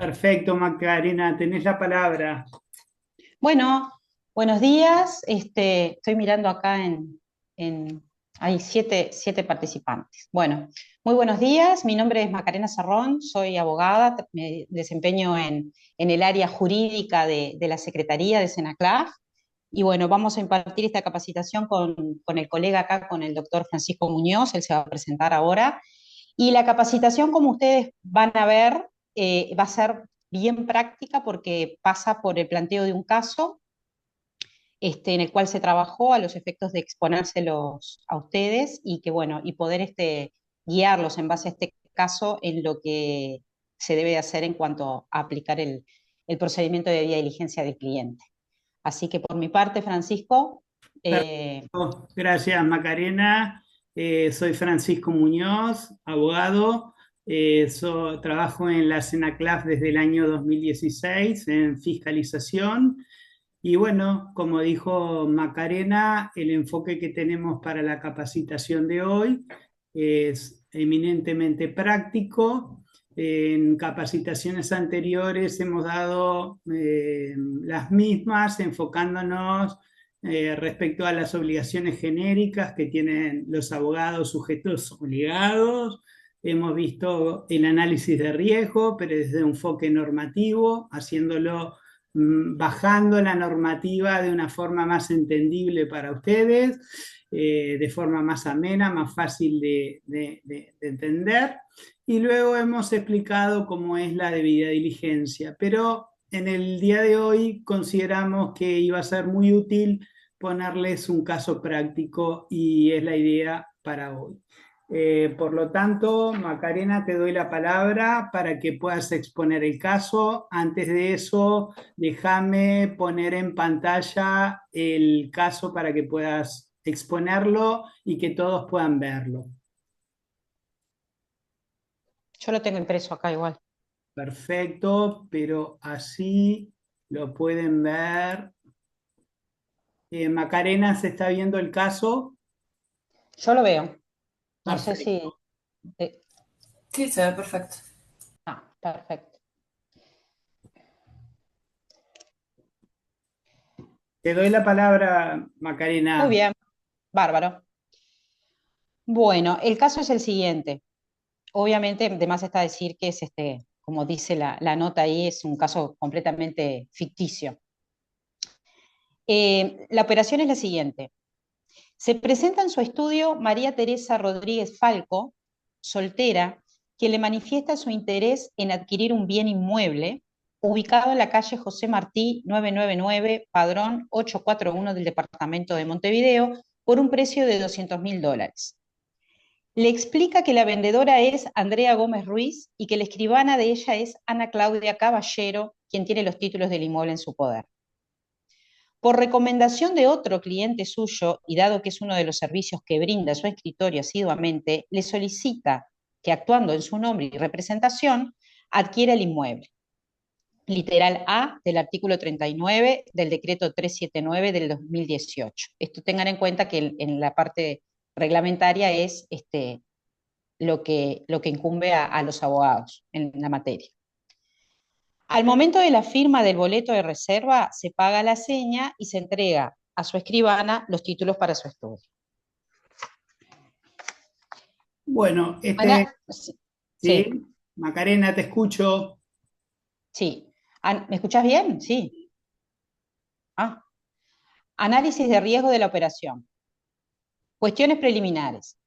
Perfecto, Macarena, tenés la palabra. Bueno, buenos días. Estoy mirando acá hay siete participantes. Bueno, muy buenos días. Mi nombre es Macarena Sarrón, soy abogada, me desempeño en el área jurídica de la Secretaría de SENACLAF. Y bueno, vamos a impartir esta capacitación con el colega acá, con el doctor Francisco Muñoz, él se va a presentar ahora. Y la capacitación, como ustedes van a ver, va a ser bien práctica porque pasa por el planteo de un caso en el cual se trabajó a los efectos de exponérselos a ustedes y que bueno, y poder guiarlos en base a este caso en lo que se debe hacer en cuanto a aplicar el procedimiento de debida diligencia del cliente. Así que por mi parte, Francisco, eh, Perfecto, gracias, Macarena. Soy Francisco Muñoz, abogado. Trabajo en la SENACLAF desde el año 2016 en fiscalización. Y bueno, como dijo Macarena, el enfoque que tenemos para la capacitación de hoy es eminentemente práctico. En capacitaciones anteriores hemos dado las mismas, enfocándonos respecto a las obligaciones genéricas que tienen los abogados sujetos obligados. Hemos visto el análisis de riesgo, pero desde un enfoque normativo, haciéndolo bajando la normativa de una forma más entendible para ustedes, de forma más amena, más fácil de entender. Y luego hemos explicado cómo es la debida diligencia, pero en el día de hoy consideramos que iba a ser muy útil ponerles un caso práctico y es la idea para hoy. Por lo tanto, Macarena, te doy la palabra para que puedas exponer el caso. Antes de eso, déjame poner en pantalla el caso para que puedas exponerlo y que todos puedan verlo. yo lo tengo impreso acá igual. Perfecto, pero así lo pueden ver. Macarena, ¿se está viendo el caso? Yo lo veo. No sé si... Perfecto. eh, Sí, se ve perfecto. perfecto. Te doy la palabra, Muy Macarena. bien, bárbaro. Bueno, el caso es el siguiente. Obviamente, de más está decir que es como dice la nota ahí, es un caso completamente ficticio. La operación es la siguiente. Se presenta en su estudio María Teresa Rodríguez Falco, soltera, que le manifiesta su interés en adquirir un bien inmueble ubicado en la calle José Martí 999, Padrón 841 del departamento de Montevideo, por un precio de $200.000. Le explica que la vendedora es Andrea Gómez Ruiz y que la escribana de ella es Ana Claudia Caballero, quien tiene los títulos del inmueble en su poder. Por recomendación de otro cliente suyo, y dado que es uno de los servicios que brinda su escritorio asiduamente, le solicita que, actuando en su nombre y representación, adquiera el inmueble. Literal A del artículo 39 del decreto 379 del 2018. Esto tengan en cuenta que en la parte reglamentaria es lo que incumbe a los abogados en la materia. Al momento de la firma del boleto de reserva, se paga la seña y se entrega a su escribana los títulos para su estudio. Bueno, Ana, sí, sí, Macarena, te escucho. sí. ¿Me escuchás bien? Sí. Ah. Análisis de riesgo de la operación. Cuestiones preliminares.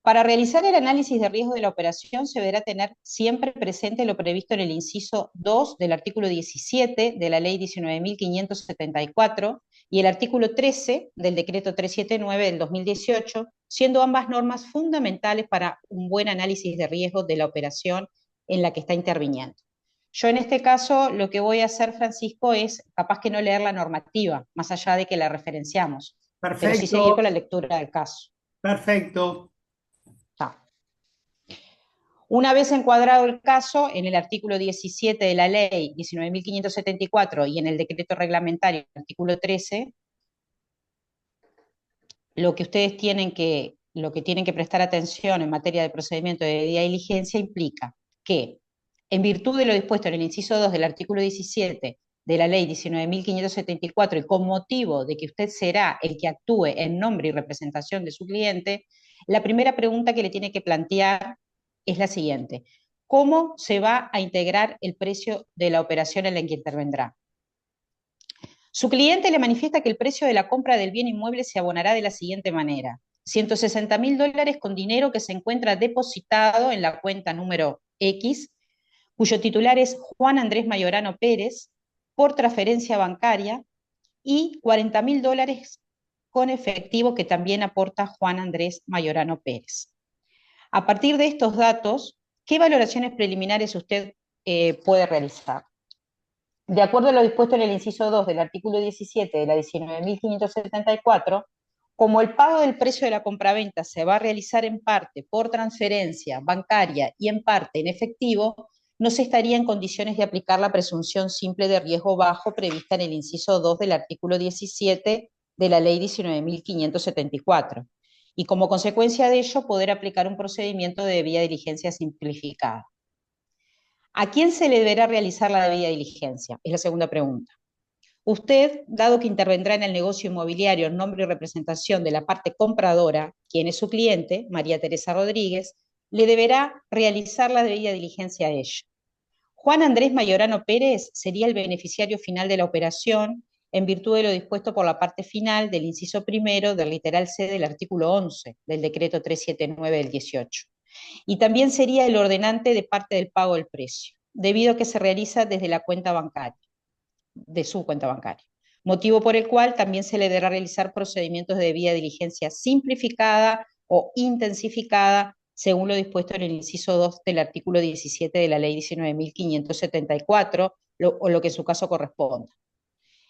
Para realizar el análisis de riesgo de la operación se deberá tener siempre presente lo previsto en el inciso 2 del artículo 17 de la Ley 19.574 y el artículo 13 del decreto 379 del 2018, siendo ambas normas fundamentales para un buen análisis de riesgo de la operación en la que está interviniendo. Yo en este caso lo que voy a hacer, Francisco, es capaz que no leer la normativa, más allá de que la referenciamos, pero sí seguir con Perfecto, la lectura del caso. perfecto. Está. Una vez encuadrado el caso, en el artículo 17 de la ley 19.574 y en el decreto reglamentario, artículo 13, lo que tienen que prestar atención en materia de procedimiento de debida diligencia implica que En virtud de lo dispuesto en el inciso 2 del artículo 17 de la ley 19.574 y con motivo de que usted será el que actúe en nombre y representación de su cliente, la primera pregunta que le tiene que plantear es la siguiente: ¿cómo se va a integrar el precio de la operación en la que intervendrá? Su cliente le manifiesta que el precio de la compra del bien inmueble se abonará de la siguiente manera: $160.000 con dinero que se encuentra depositado en la cuenta número X, cuyo titular es Juan Andrés Mayorano Pérez, por transferencia bancaria, y $40.000 con efectivo que también aporta Juan Andrés Mayorano Pérez. A partir de estos datos, ¿qué valoraciones preliminares usted puede realizar? De acuerdo a lo dispuesto en el inciso 2 del artículo 17 de la 19.574, como el pago del precio de la compraventa se va a realizar en parte por transferencia bancaria y en parte en efectivo, no se estaría en condiciones de aplicar la presunción simple de riesgo bajo prevista en el inciso 2 del artículo 17 de la ley 19.574, y como consecuencia de ello poder aplicar un procedimiento de debida diligencia simplificada. ¿A quién se le deberá realizar la debida diligencia? Es la segunda pregunta. Usted, dado que intervendrá en el negocio inmobiliario en nombre y representación de la parte compradora, quien es su cliente, María Teresa Rodríguez, le deberá realizar la debida diligencia a ella. Juan Andrés Mayorano Pérez sería el beneficiario final de la operación en virtud de lo dispuesto por la parte final del inciso primero del literal C del artículo 11 del decreto 379 del 18. Y también sería el ordenante de parte del pago del precio, debido a que se realiza desde la cuenta bancaria, de su cuenta bancaria, motivo por el cual también se le deberá realizar procedimientos de debida diligencia simplificada o intensificada, según lo dispuesto en el inciso 2 del artículo 17 de la ley 19.574, o lo que en su caso corresponda.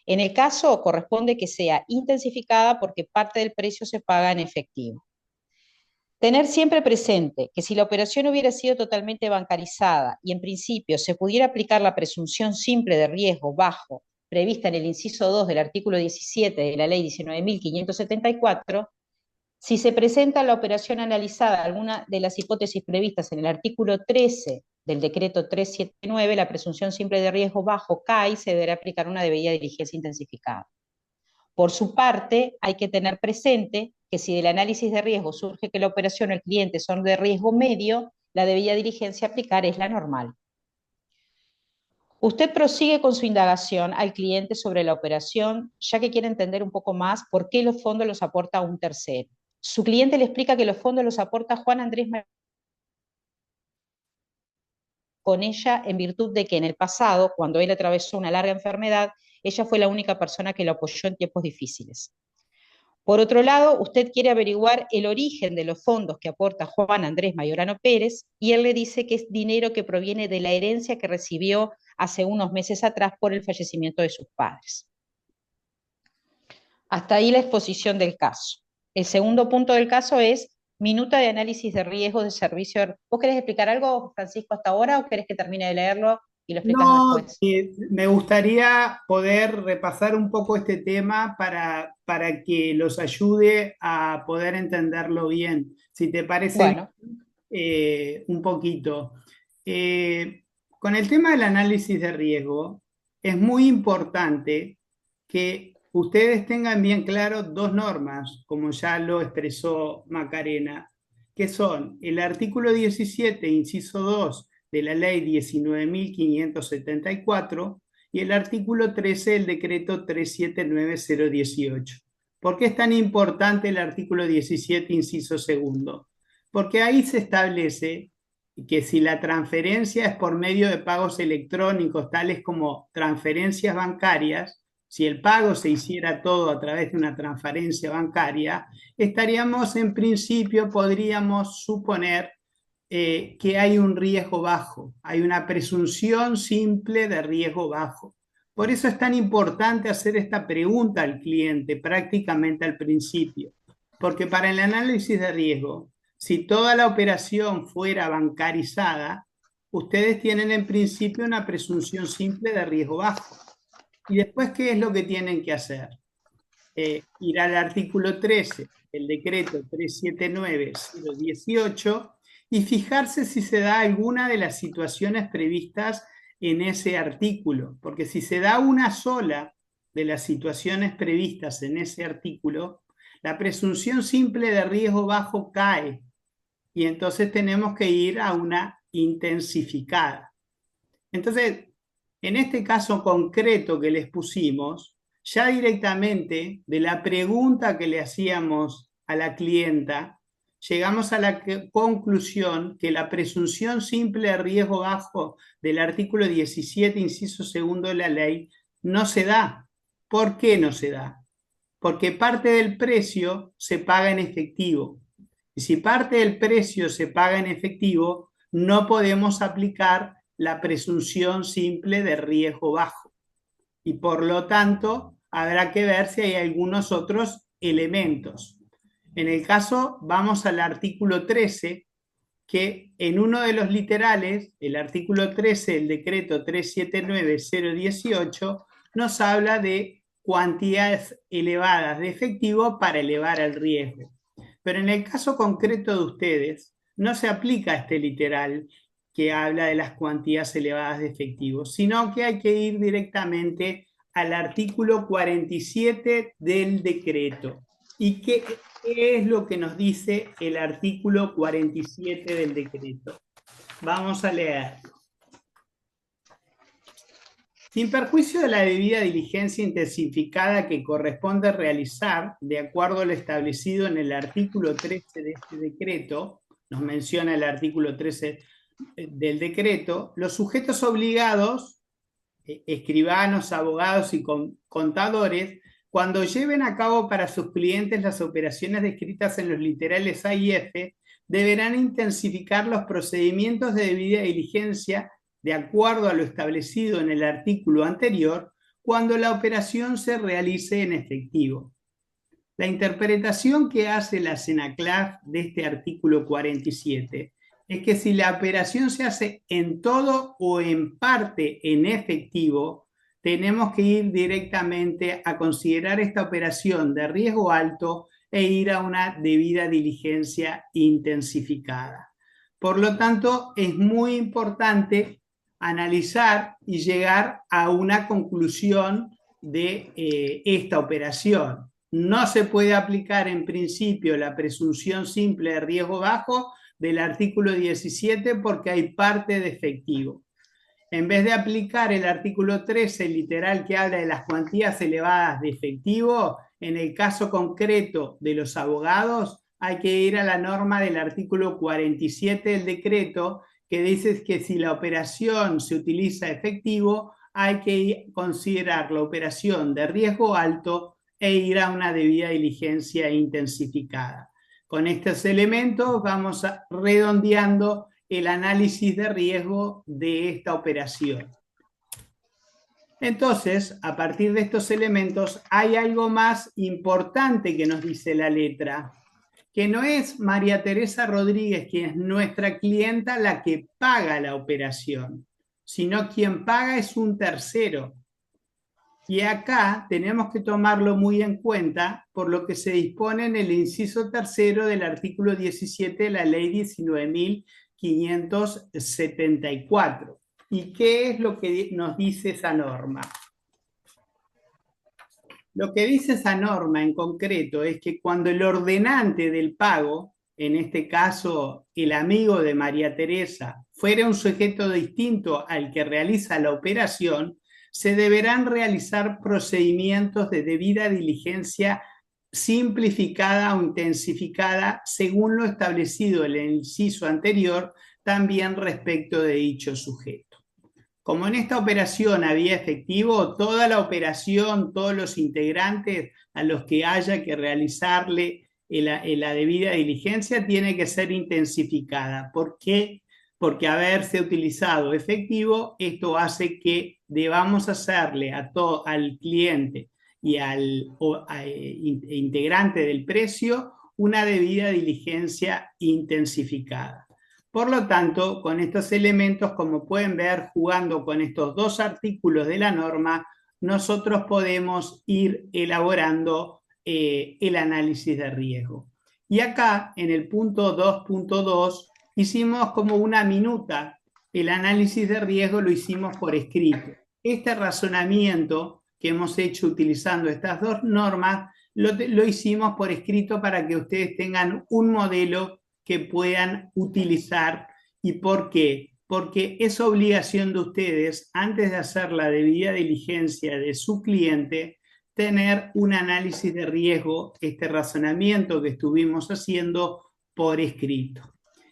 En el caso corresponde que sea intensificada porque parte del precio se paga en efectivo. Tener siempre presente que si la operación hubiera sido totalmente bancarizada y en principio se pudiera aplicar la presunción simple de riesgo bajo prevista en el inciso 2 del artículo 17 de la ley 19.574, si se presenta la operación analizada alguna de las hipótesis previstas en el artículo 13 del decreto 379, la presunción simple de riesgo bajo cae y se deberá aplicar una debida diligencia intensificada. Por su parte, hay que tener presente que si del análisis de riesgo surge que la operación o el cliente son de riesgo medio, la debida diligencia a aplicar es la normal. Usted prosigue con su indagación al cliente sobre la operación, ya que quiere entender un poco más por qué los fondos los aporta un tercero. Su cliente le explica que los fondos los aporta Juan Andrés con ella en virtud de que en el pasado, cuando él atravesó una larga enfermedad, ella fue la única persona que lo apoyó en tiempos difíciles. Por otro lado, usted quiere averiguar el origen de los fondos que aporta Juan Andrés Mayorano Pérez y él le dice que es dinero que proviene de la herencia que recibió hace unos meses atrás por el fallecimiento de sus padres. Hasta ahí la exposición del caso. El segundo punto del caso es minuta de análisis de riesgos de servicio. ¿Vos querés explicar algo, Francisco, hasta ahora o querés que termine de leerlo y lo explicas No, después? me gustaría poder repasar un poco este tema para que los ayude a poder entenderlo bien. Si te parece Bueno, un poquito. Con el tema del análisis de riesgo, es muy importante que ustedes tengan bien claro dos normas, como ya lo expresó Macarena, que son el artículo 17, inciso 2 de la ley 19.574 y el artículo 13 del decreto 379-018. ¿Por qué es tan importante el artículo 17, inciso segundo? Porque ahí se establece que si la transferencia es por medio de pagos electrónicos, tales como transferencias bancarias, si el pago se hiciera todo a través de una transferencia bancaria, estaríamos en principio, podríamos suponer que hay un riesgo bajo, hay una presunción simple de riesgo bajo. Por eso es tan importante hacer esta pregunta al cliente prácticamente al principio, porque para el análisis de riesgo, si toda la operación fuera bancarizada, ustedes tienen en principio una presunción simple de riesgo bajo. Y después, ¿qué es lo que tienen que hacer? Ir al artículo 13 del decreto 379-018 y fijarse si se da alguna de las situaciones previstas en ese artículo, porque si se da una sola de las situaciones previstas en ese artículo, la presunción simple de riesgo bajo cae y entonces tenemos que ir a una intensificada. Entonces, en este caso concreto que les pusimos, ya directamente de la pregunta que le hacíamos a la clienta, llegamos a la conclusión que la presunción simple de riesgo bajo del artículo 17, inciso segundo de la ley, no se da. ¿Por qué no se da? Porque parte del precio se paga en efectivo. Y si parte del precio se paga en efectivo, no podemos aplicar la presunción simple de riesgo bajo. Y por lo tanto, habrá que ver si hay algunos otros elementos. En el caso, vamos al artículo 13, que en uno de los literales, el artículo 13 del decreto 379-018, nos habla de cantidades elevadas de efectivo para elevar el riesgo. Pero en el caso concreto de ustedes, no se aplica este literal que habla de las cuantías elevadas de efectivo, sino que hay que ir directamente al artículo 47 del decreto. ¿Y qué es lo que nos dice el artículo 47 del decreto? Vamos a leerlo. Sin perjuicio de la debida diligencia intensificada que corresponde realizar, de acuerdo a lo establecido en el artículo 13 de este decreto, nos menciona el artículo 13 del decreto, los sujetos obligados, escribanos, abogados y contadores, cuando lleven a cabo para sus clientes las operaciones descritas en los literales A y F, deberán intensificar los procedimientos de debida diligencia de acuerdo a lo establecido en el artículo anterior, cuando la operación se realice en efectivo. La interpretación que hace la CENACLAF de este artículo 47 es que si la operación se hace en todo o en parte en efectivo, tenemos que ir directamente a considerar esta operación de riesgo alto e ir a una debida diligencia intensificada. Por lo tanto, es muy importante analizar y llegar a una conclusión de esta operación. No se puede aplicar en principio la presunción simple de riesgo bajo del artículo 17 porque hay parte de efectivo. En vez de aplicar el artículo 13 literal que habla de las cuantías elevadas de efectivo, en el caso concreto de los abogados hay que ir a la norma del artículo 47 del decreto que dice que si la operación se utiliza efectivo hay que considerar la operación de riesgo alto e ir a una debida diligencia intensificada. Con estos elementos vamos redondeando el análisis de riesgo de esta operación. Entonces, a partir de estos elementos, hay algo más importante que nos dice la letra, que no es María Teresa Rodríguez, quien es nuestra clienta, la que paga la operación, sino quien paga es un tercero. Y acá tenemos que tomarlo muy en cuenta por lo que se dispone en el inciso tercero del artículo 17 de la ley 19.574. ¿Y qué es lo que nos dice esa norma? Lo que dice esa norma en concreto es que cuando el ordenante del pago, en este caso el amigo de María Teresa, fuera un sujeto distinto al que realiza la operación, se deberán realizar procedimientos de debida diligencia simplificada o intensificada según lo establecido en el inciso anterior, también respecto de dicho sujeto. Como en esta operación había efectivo, toda la operación, todos los integrantes a los que haya que realizarle la debida diligencia tiene que ser intensificada. ¿Por qué? Porque haberse utilizado efectivo, esto hace que debamos hacerle al cliente y al integrante del precio una debida diligencia intensificada. Por lo tanto, con estos elementos, como pueden ver, jugando con estos dos artículos de la norma, nosotros podemos ir elaborando el análisis de riesgo. Y acá, en el punto 2.2, hicimos como una minuta. El análisis de riesgo lo hicimos por escrito. Este razonamiento que hemos hecho utilizando estas dos normas lo hicimos por escrito para que ustedes tengan un modelo que puedan utilizar. ¿Y por qué? Porque es obligación de ustedes, antes de hacer la debida diligencia de su cliente, tener un análisis de riesgo, este razonamiento que estuvimos haciendo por escrito.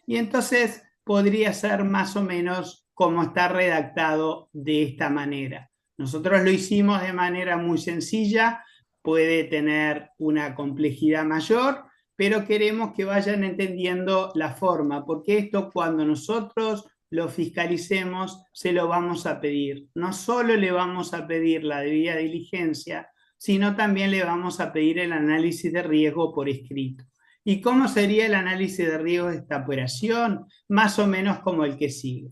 Y entonces podría ser más o menos como está redactado de esta manera. Nosotros lo hicimos de manera muy sencilla, puede tener una complejidad mayor, pero queremos que vayan entendiendo la forma, porque esto cuando nosotros lo fiscalicemos se lo vamos a pedir. No solo le vamos a pedir la debida diligencia, sino también le vamos a pedir el análisis de riesgo por escrito. ¿Y cómo sería el análisis de riesgo de esta operación? Más o menos como el que sigue.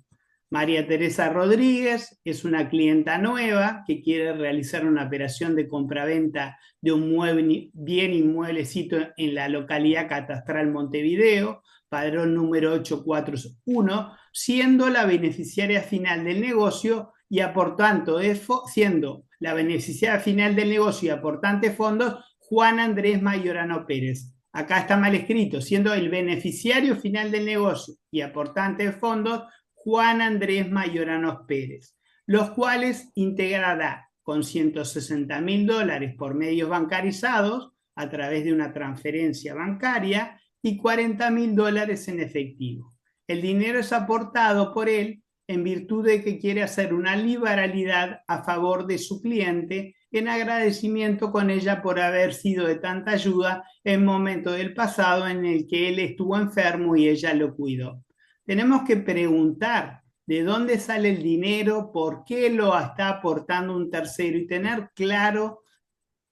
María Teresa Rodríguez es una clienta nueva que quiere realizar una operación de compraventa de un bien inmueblecito en la localidad catastral Montevideo, padrón número 841, siendo la beneficiaria final del negocio y aportando, siendo la beneficiaria final del negocio y aportante fondos Juan Andrés Mayorano Pérez. Acá está mal escrito, siendo el beneficiario final del negocio y aportante de fondos Juan Andrés Mayorano Pérez, los cuales integrará con $160.000 por medios bancarizados a través de una transferencia bancaria y $40.000 en efectivo. El dinero es aportado por él en virtud de que quiere hacer una liberalidad a favor de su cliente en agradecimiento con ella por haber sido de tanta ayuda en momento del pasado en el que él estuvo enfermo y ella lo cuidó. Tenemos que preguntar de dónde sale el dinero, por qué lo está aportando un tercero y tener claro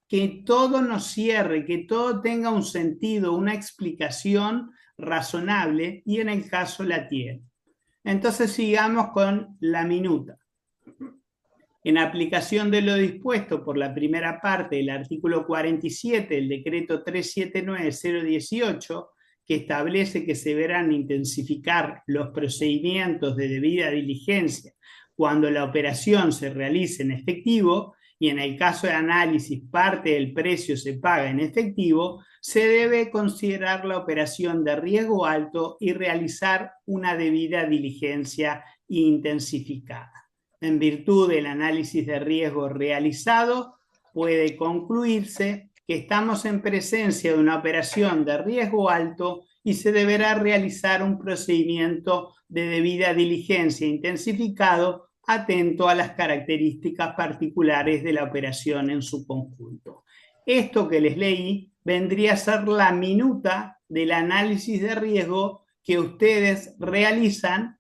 que todo nos cierre, que todo tenga un sentido, una explicación razonable y en el caso la tiene. Entonces sigamos con la minuta. En aplicación de lo dispuesto por la primera parte del artículo 47 del decreto 379-018, que establece que se deberán intensificar los procedimientos de debida diligencia cuando la operación se realice en efectivo y en el caso de análisis parte del precio se paga en efectivo, se debe considerar la operación de riesgo alto y realizar una debida diligencia intensificada. En virtud del análisis de riesgo realizado, puede concluirse que estamos en presencia de una operación de riesgo alto y se deberá realizar un procedimiento de debida diligencia intensificado atento a las características particulares de la operación en su conjunto. Esto que les leí vendría a ser la minuta del análisis de riesgo que ustedes realizan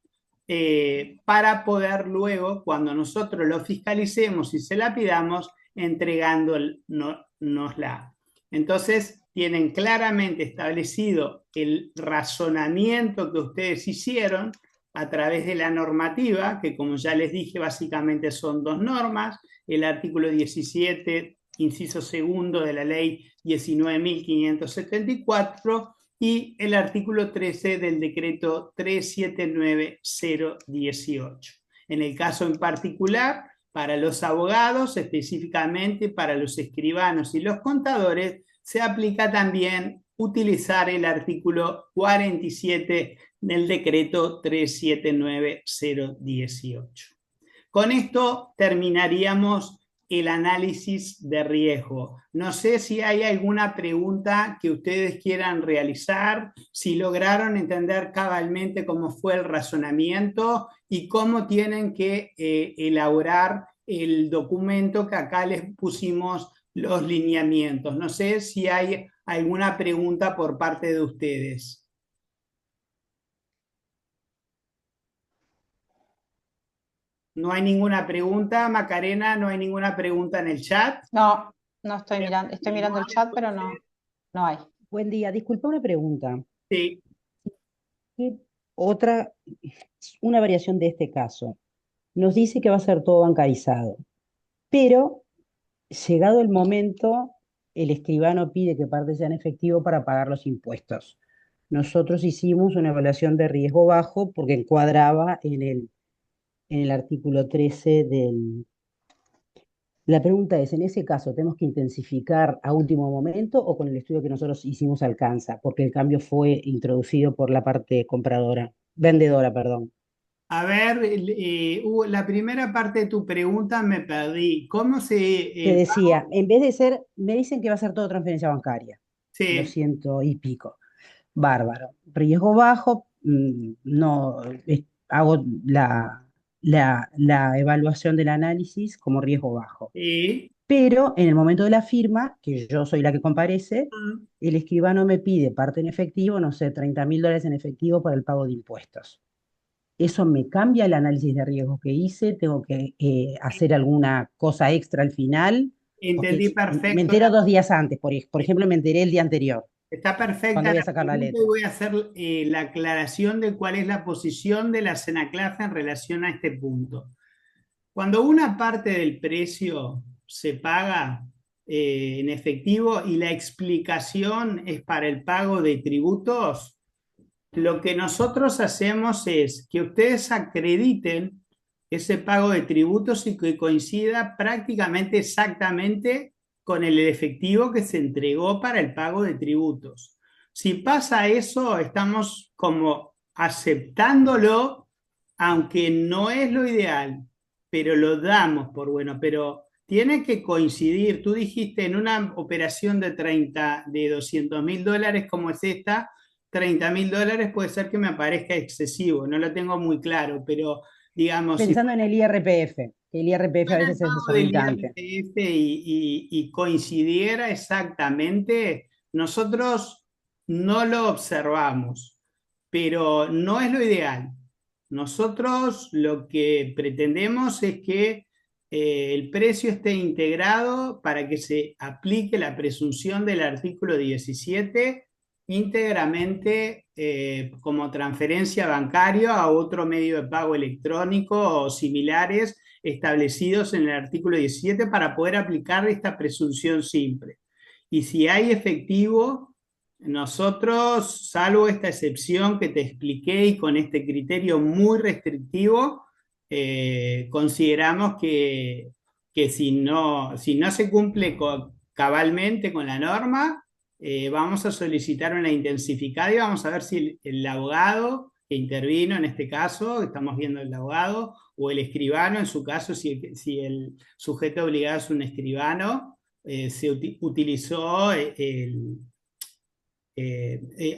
para poder luego, cuando nosotros lo fiscalicemos y se la pidamos, entregándonosla. Entonces, tienen claramente establecido el razonamiento que ustedes hicieron a través de la normativa, que como ya les dije, básicamente son dos normas, el artículo 17, inciso segundo de la ley 19.574, y el artículo 13 del decreto 379-018. En el caso en particular, para los abogados, específicamente para los escribanos y los contadores, se aplica también utilizar el artículo 47 del decreto 379-018. Con esto terminaríamos el análisis de riesgo. No sé si hay alguna pregunta que ustedes quieran realizar, si lograron entender cabalmente cómo fue el razonamiento y cómo tienen que elaborar el documento que acá les pusimos los lineamientos. No sé si hay alguna pregunta por parte de ustedes. No hay ninguna pregunta, Macarena, no hay ninguna pregunta en el chat. No, no estoy mirando el chat, pero no, no hay. Buen día, disculpa una pregunta. Sí. ¿Qué otra, una variación de este caso? Nos dice que va a ser todo bancarizado, pero llegado el momento, el escribano pide que parte sea en efectivo para pagar los impuestos. nosotros hicimos una evaluación de riesgo bajo porque encuadraba en el artículo 13 del... La pregunta es, en ese caso, ¿tenemos que intensificar a último momento o con el estudio que nosotros hicimos alcanza? Porque el cambio fue introducido por la parte compradora, vendedora, perdón. A ver, la primera parte de tu pregunta me perdí. ¿Cómo Te el decía, en vez de ser, me dicen que va a ser todo transferencia bancaria, sí, 200 y pico. Bárbaro. Riesgo bajo, no, hago la evaluación del análisis como riesgo bajo. sí, Pero en el momento de la firma, que yo soy la que comparece, mm, el escribano me pide parte en efectivo, no sé, $30.000 en efectivo para el pago de impuestos. ¿Eso me cambia el análisis de riesgo que hice? ¿Tengo que hacer alguna cosa extra al final? Porque entendí me perfecto. entero 2 días antes, por ejemplo, me enteré el día anterior, Está cuando perfecta voy a la sacar la pregunta y letra. voy a hacer la aclaración de cuál es la posición de la CENACLAF en relación a este punto. Cuando una parte del precio se paga en efectivo y la explicación es para el pago de tributos, lo que nosotros hacemos es que ustedes acrediten ese pago de tributos y que coincida prácticamente exactamente con el efectivo que se entregó para el pago de tributos. Si pasa eso, estamos como aceptándolo, aunque no es lo ideal, pero lo damos por bueno, pero tiene que coincidir. Tú dijiste en una operación de $200.000 como es esta, $30.000 puede ser que me parezca excesivo, no lo tengo muy claro, pero digamos, si Pensando en el IRPF, que el IRPF a fuera el veces es pago del desorbitante. IRPF y coincidiera exactamente, nosotros no lo observamos, pero no es lo ideal. Nosotros lo que pretendemos es que el precio esté integrado para que se aplique la presunción del artículo 17 íntegramente como transferencia bancaria a otro medio de pago electrónico o similares establecidos en el artículo 17 para poder aplicar esta presunción simple. Y si hay efectivo, nosotros, salvo esta excepción que te expliqué y con este criterio muy restrictivo, consideramos que si no se cumple cabalmente con la norma, vamos a solicitar una intensificada y vamos a ver si el abogado que intervino en este caso, estamos viendo el abogado, o el escribano, en su caso, si el sujeto obligado es un escribano, se utilizó,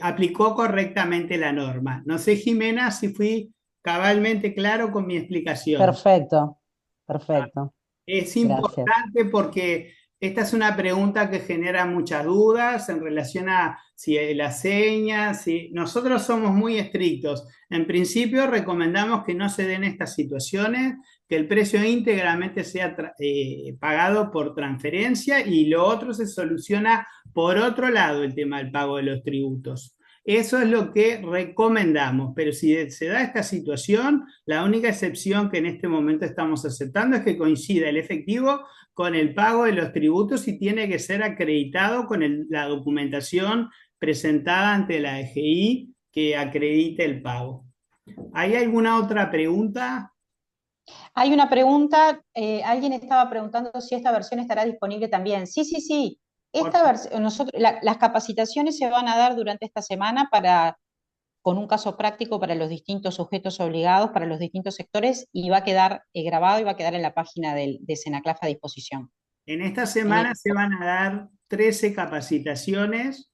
aplicó correctamente la norma. No sé, Jimena, si fui cabalmente claro con mi explicación. Perfecto, perfecto. Es Gracias. importante porque esta es una pregunta que genera muchas dudas en relación a si las señas, si nosotros somos muy estrictos. En principio recomendamos que no se den estas situaciones, que el precio íntegramente sea pagado por transferencia y lo otro se soluciona por otro lado, el tema del pago de los tributos. Eso es lo que recomendamos, pero si se da esta situación, la única excepción que en este momento estamos aceptando es que coincida el efectivo con el pago de los tributos y tiene que ser acreditado con la documentación presentada ante la DGI que acredite el pago. ¿Hay alguna otra pregunta? Hay una pregunta, alguien estaba preguntando si esta versión estará disponible también. Sí, sí, sí. Por Esta versión, las capacitaciones se van a dar durante esta semana con un caso práctico para los distintos sujetos obligados, para los distintos sectores, y va a quedar grabado y va a quedar en la página de Senaclaf a disposición. En esta semana se van a dar 13 capacitaciones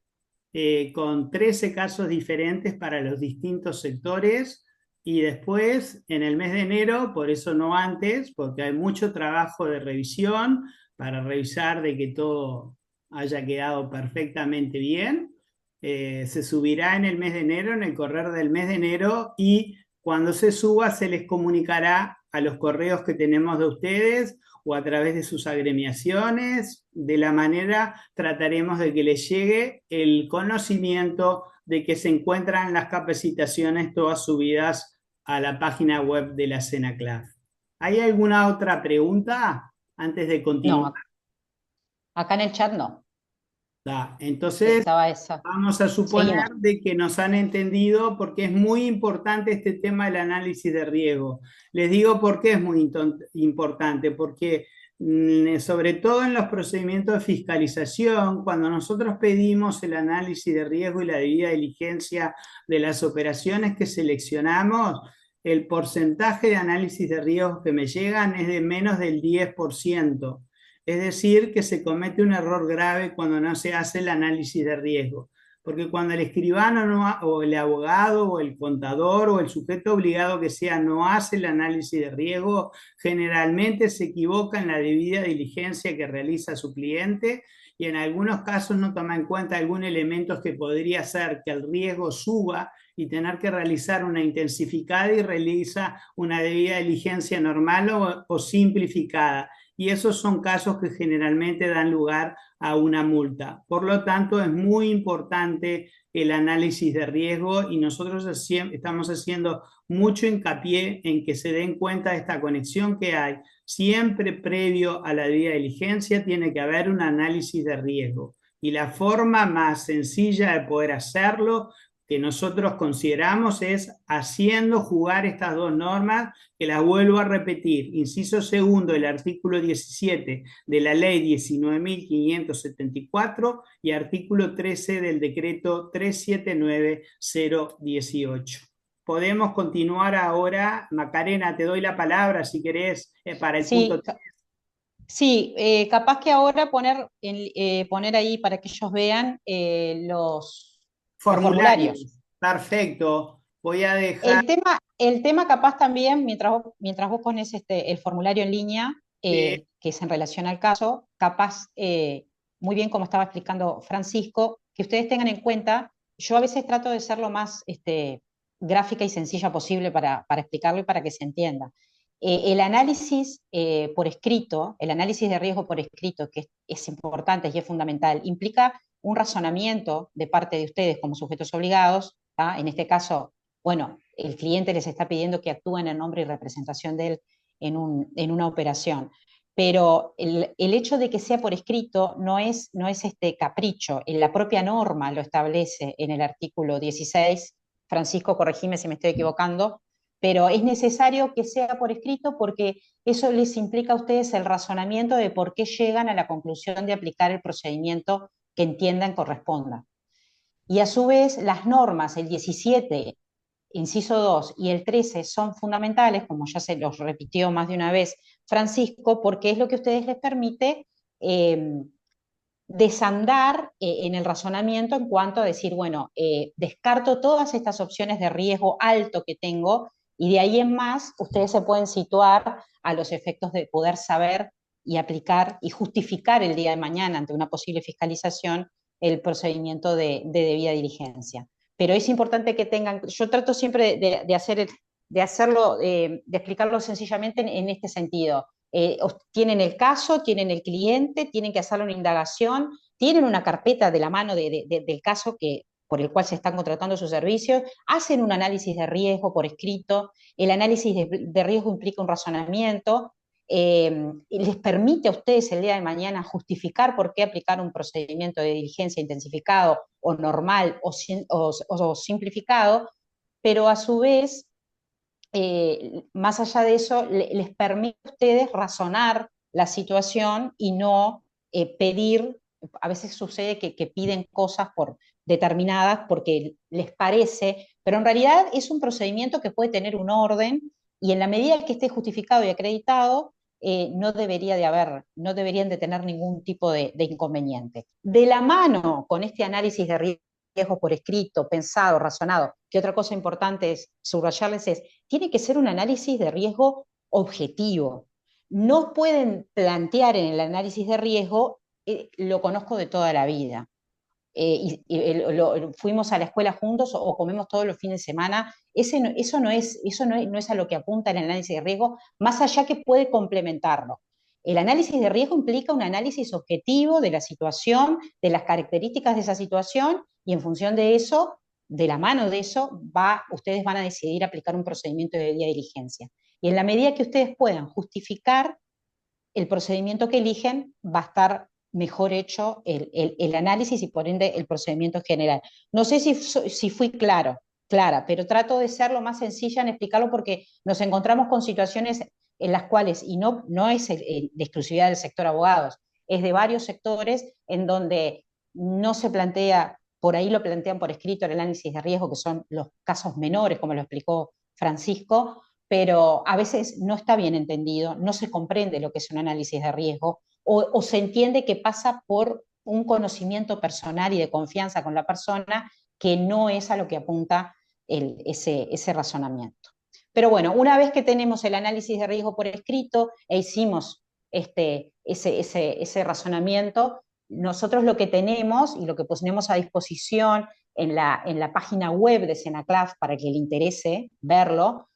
con 13 casos diferentes para los distintos sectores y después en el mes de enero, por eso no antes, porque hay mucho trabajo de revisión para revisar de que todo haya quedado perfectamente bien. Se subirá en el mes de enero, en el correr del mes de enero y cuando se suba se les comunicará a los correos que tenemos de ustedes o a través de sus agremiaciones. De la manera trataremos de que les llegue el conocimiento de que se encuentran las capacitaciones todas subidas a la página web de la CENACLAF. ¿Hay alguna otra pregunta antes de continuar? No, acá en el chat no. Entonces, Estaba esa. vamos a suponer Seguimos. de que nos han entendido porque es muy importante este tema del análisis de riesgo. Les digo por qué es muy importante, porque sobre todo en los procedimientos de fiscalización, cuando nosotros pedimos el análisis de riesgo y la debida diligencia de las operaciones que seleccionamos, el porcentaje de análisis de riesgo que me llegan es de menos del 10%. Es decir, que se comete un error grave cuando no se hace el análisis de riesgo. Porque cuando el escribano o el abogado o el contador o el sujeto obligado que sea no hace el análisis de riesgo, generalmente se equivoca en la debida diligencia que realiza su cliente y en algunos casos no toma en cuenta algún elemento que podría hacer que el riesgo suba y tener que realizar una intensificada y realiza una debida diligencia normal o simplificada, y esos son casos que generalmente dan lugar a una multa. Por lo tanto, es muy importante el análisis de riesgo y nosotros estamos haciendo mucho hincapié en que se den cuenta de esta conexión que hay. Siempre previo a la debida diligencia tiene que haber un análisis de riesgo. Y la forma más sencilla de poder hacerlo que nosotros consideramos es haciendo jugar estas dos normas, que las vuelvo a repetir. Inciso segundo del artículo 17 de la ley 19.574 y artículo 13 del decreto 379-018. Podemos continuar ahora. Macarena, te doy la palabra si querés para el punto. Sí, sí, capaz que ahora poner ahí para que ellos vean los formularios. Formularios. Perfecto. Voy a dejar. El tema capaz también, mientras vos pones el formulario en línea, Sí. que es en relación al caso, capaz, muy bien como estaba explicando Francisco, que ustedes tengan en cuenta, yo a veces trato de ser lo más gráfica y sencilla posible para explicarlo y para que se entienda. El análisis por escrito, el análisis de riesgo por escrito, que es importante y es fundamental, implica un razonamiento de parte de ustedes como sujetos obligados, ¿tá? En este caso, bueno, el cliente les está pidiendo que actúen en nombre y representación de él en una operación. Pero el hecho de que sea por escrito no es este capricho, la propia norma lo establece en el artículo 16. Francisco, corregime si me estoy equivocando, pero es necesario que sea por escrito porque eso les implica a ustedes el razonamiento de por qué llegan a la conclusión de aplicar el procedimiento que entiendan corresponda. Y a su vez, las normas, el 17, inciso 2 y el 13 son fundamentales, como ya se los repitió más de una vez Francisco, porque es lo que a ustedes les permite desandar en el razonamiento en cuanto a decir, bueno, descarto todas estas opciones de riesgo alto que tengo y de ahí en más ustedes se pueden situar a los efectos de poder saber y aplicar y justificar el día de mañana ante una posible fiscalización el procedimiento de debida diligencia. Pero es importante que tengan, yo trato siempre de hacerlo, de explicarlo sencillamente en este sentido. Tienen el caso, tienen el cliente, tienen que hacer una indagación, tienen una carpeta de la mano del caso por el cual se están contratando sus servicios, hacen un análisis de riesgo por escrito, el análisis de riesgo implica un razonamiento, les permite a ustedes el día de mañana justificar por qué aplicar un procedimiento de diligencia intensificado o normal o simplificado, pero a su vez más allá de eso, les permite a ustedes razonar la situación y no pedir, a veces sucede que piden cosas determinadas porque les parece, pero en realidad es un procedimiento que puede tener un orden y en la medida que esté justificado y acreditado, no deberían de tener ningún tipo de inconveniente. De la mano con este análisis de riesgo por escrito, pensado, razonado, que otra cosa importante es subrayarles tiene que ser un análisis de riesgo objetivo. No pueden plantear en el análisis de riesgo, lo conozco de toda la vida. Fuimos a la escuela juntos o comemos todos los fines de semana. Eso no es a lo que apunta el análisis de riesgo, más allá que puede complementarlo. El análisis de riesgo implica un análisis objetivo de la situación, de las características de esa situación, y en función de eso, de la mano de eso, ustedes van a decidir aplicar un procedimiento de debida diligencia. Y en la medida que ustedes puedan justificar el procedimiento que eligen, va a estar mejor hecho el análisis y por ende el procedimiento general. No sé si fui clara, pero trato de ser lo más sencilla en explicarlo porque nos encontramos con situaciones en las cuales, y no es de exclusividad del sector abogados, es de varios sectores en donde no se plantea, por ahí lo plantean por escrito el análisis de riesgo, que son los casos menores, como lo explicó Francisco, pero a veces no está bien entendido, no se comprende lo que es un análisis de riesgo, o se entiende que pasa por un conocimiento personal y de confianza con la persona, que no es a lo que apunta ese razonamiento. Pero bueno, una vez que tenemos el análisis de riesgo por escrito e hicimos ese razonamiento, nosotros lo que tenemos y lo que ponemos a disposición en la página web de Senaclaf para que le interese verlo,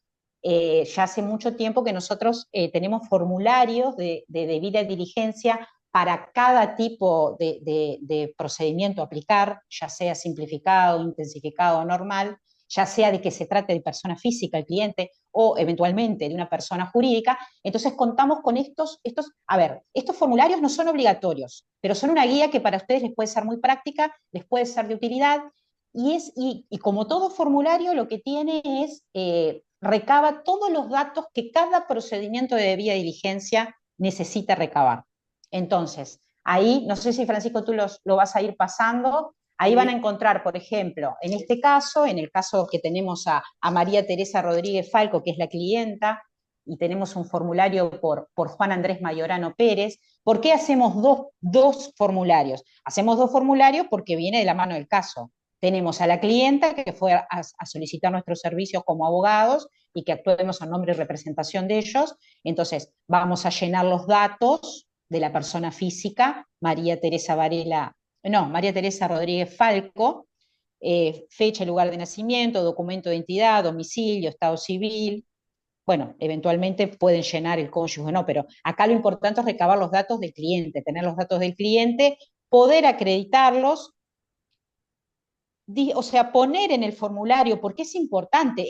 ya hace mucho tiempo que nosotros tenemos formularios de debida diligencia para cada tipo de procedimiento a aplicar, ya sea simplificado, intensificado o normal, ya sea de que se trate de persona física, el cliente, o eventualmente de una persona jurídica. Entonces contamos con estos formularios no son obligatorios, pero son una guía que para ustedes les puede ser muy práctica, les puede ser de utilidad, y como todo formulario lo que tiene es, recaba todos los datos que cada procedimiento de debida diligencia necesita recabar. Entonces, ahí, no sé si Francisco tú lo vas a ir pasando, ahí van a encontrar, por ejemplo, en este caso, en el caso que tenemos a María Teresa Rodríguez Falco, que es la clienta, y tenemos un formulario por Juan Andrés Mayorano Pérez. ¿Por qué hacemos dos formularios? Hacemos dos formularios porque viene de la mano del caso. Tenemos a la clienta que fue a solicitar nuestros servicios como abogados y que actuemos en nombre y representación de ellos. Entonces, vamos a llenar los datos de la persona física, María Teresa Rodríguez Falco, fecha y lugar de nacimiento, documento de identidad, domicilio, estado civil. Bueno, eventualmente pueden llenar el cónyuge, no, pero acá lo importante es recabar los datos del cliente, tener los datos del cliente, poder acreditarlos, o sea, poner en el formulario, porque es importante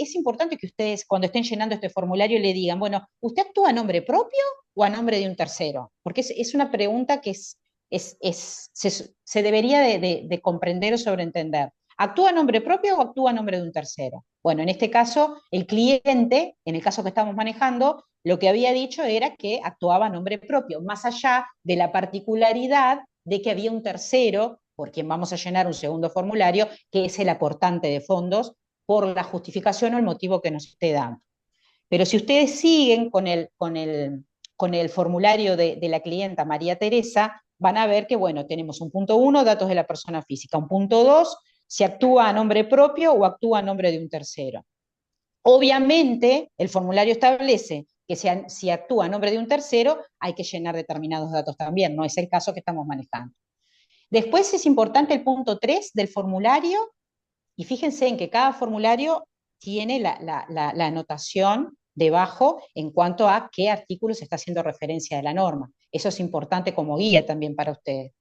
que ustedes cuando estén llenando este formulario le digan, bueno, ¿usted actúa a nombre propio o a nombre de un tercero? Porque es una pregunta que se debería de comprender o sobreentender. ¿Actúa a nombre propio o actúa a nombre de un tercero? Bueno, en este caso, el cliente, en el caso que estamos manejando, lo que había dicho era que actuaba a nombre propio, más allá de la particularidad de que había un tercero por quien vamos a llenar un segundo formulario, que es el aportante de fondos, por la justificación o el motivo que nos esté dando. Pero si ustedes siguen con el formulario de la clienta María Teresa, van a ver que, bueno, tenemos un punto 1, datos de la persona física, un punto 2, si actúa a nombre propio o actúa a nombre de un tercero. Obviamente, el formulario establece que si actúa a nombre de un tercero, hay que llenar determinados datos también, no es el caso que estamos manejando. Después es importante el punto 3 del formulario, y fíjense en que cada formulario tiene la anotación debajo en cuanto a qué artículo se está haciendo referencia de la norma. Eso es importante como guía también para ustedes.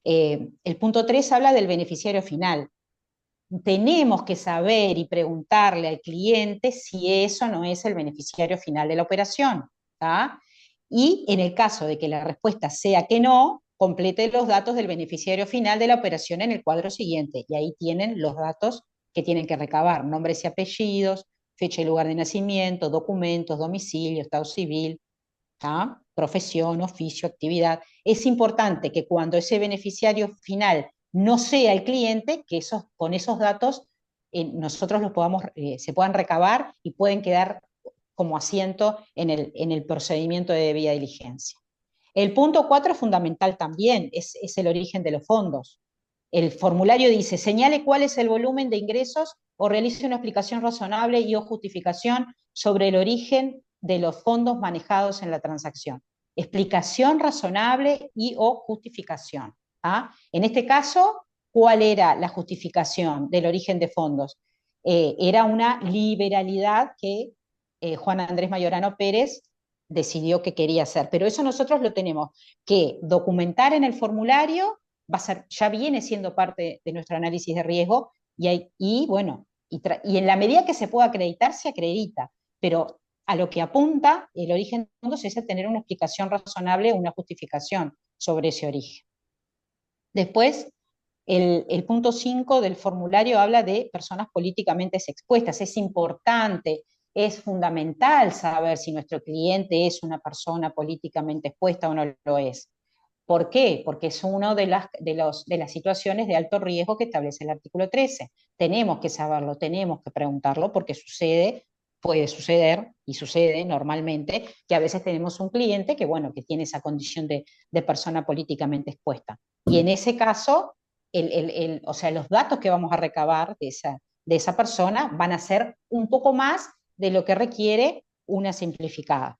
El punto 3 habla del beneficiario final. Tenemos que saber y preguntarle al cliente si eso no es el beneficiario final de la operación, ¿tá? Y en el caso de que la respuesta sea que no, complete los datos del beneficiario final de la operación en el cuadro siguiente. Y ahí tienen los datos que tienen que recabar: nombres y apellidos, fecha y lugar de nacimiento, documentos, domicilio, estado civil, ¿tá? Profesión, oficio, actividad. Es importante que cuando ese beneficiario final no sea el cliente, que con esos datos nosotros se puedan recabar y pueden quedar como asiento en el procedimiento de debida diligencia. El punto 4 es fundamental también, es el origen de los fondos. El formulario dice: señale cuál es el volumen de ingresos o realice una explicación razonable y o justificación sobre el origen de los fondos manejados en la transacción. Explicación razonable y o justificación. ¿Ah? En este caso, ¿cuál era la justificación del origen de fondos? Era una liberalidad que Juan Andrés Mayorano Pérez decidió que quería hacer. Pero eso nosotros lo tenemos que documentar en el formulario, ya viene siendo parte de nuestro análisis de riesgo, y en la medida que se pueda acreditar, se acredita. Pero a lo que apunta el origen de fondos es a tener una explicación razonable, una justificación sobre ese origen. Después, el punto 5 del formulario habla de personas políticamente expuestas. Es importante, es fundamental saber si nuestro cliente es una persona políticamente expuesta o no lo es. ¿Por qué? Porque es una de las situaciones de alto riesgo que establece el artículo 13. Tenemos que saberlo, tenemos que preguntarlo, porque puede suceder, y sucede normalmente, que a veces tenemos un cliente que, bueno, que tiene esa condición de persona políticamente expuesta. Y en ese caso, o sea, los datos que vamos a recabar de esa persona van a ser un poco más de lo que requiere una simplificada.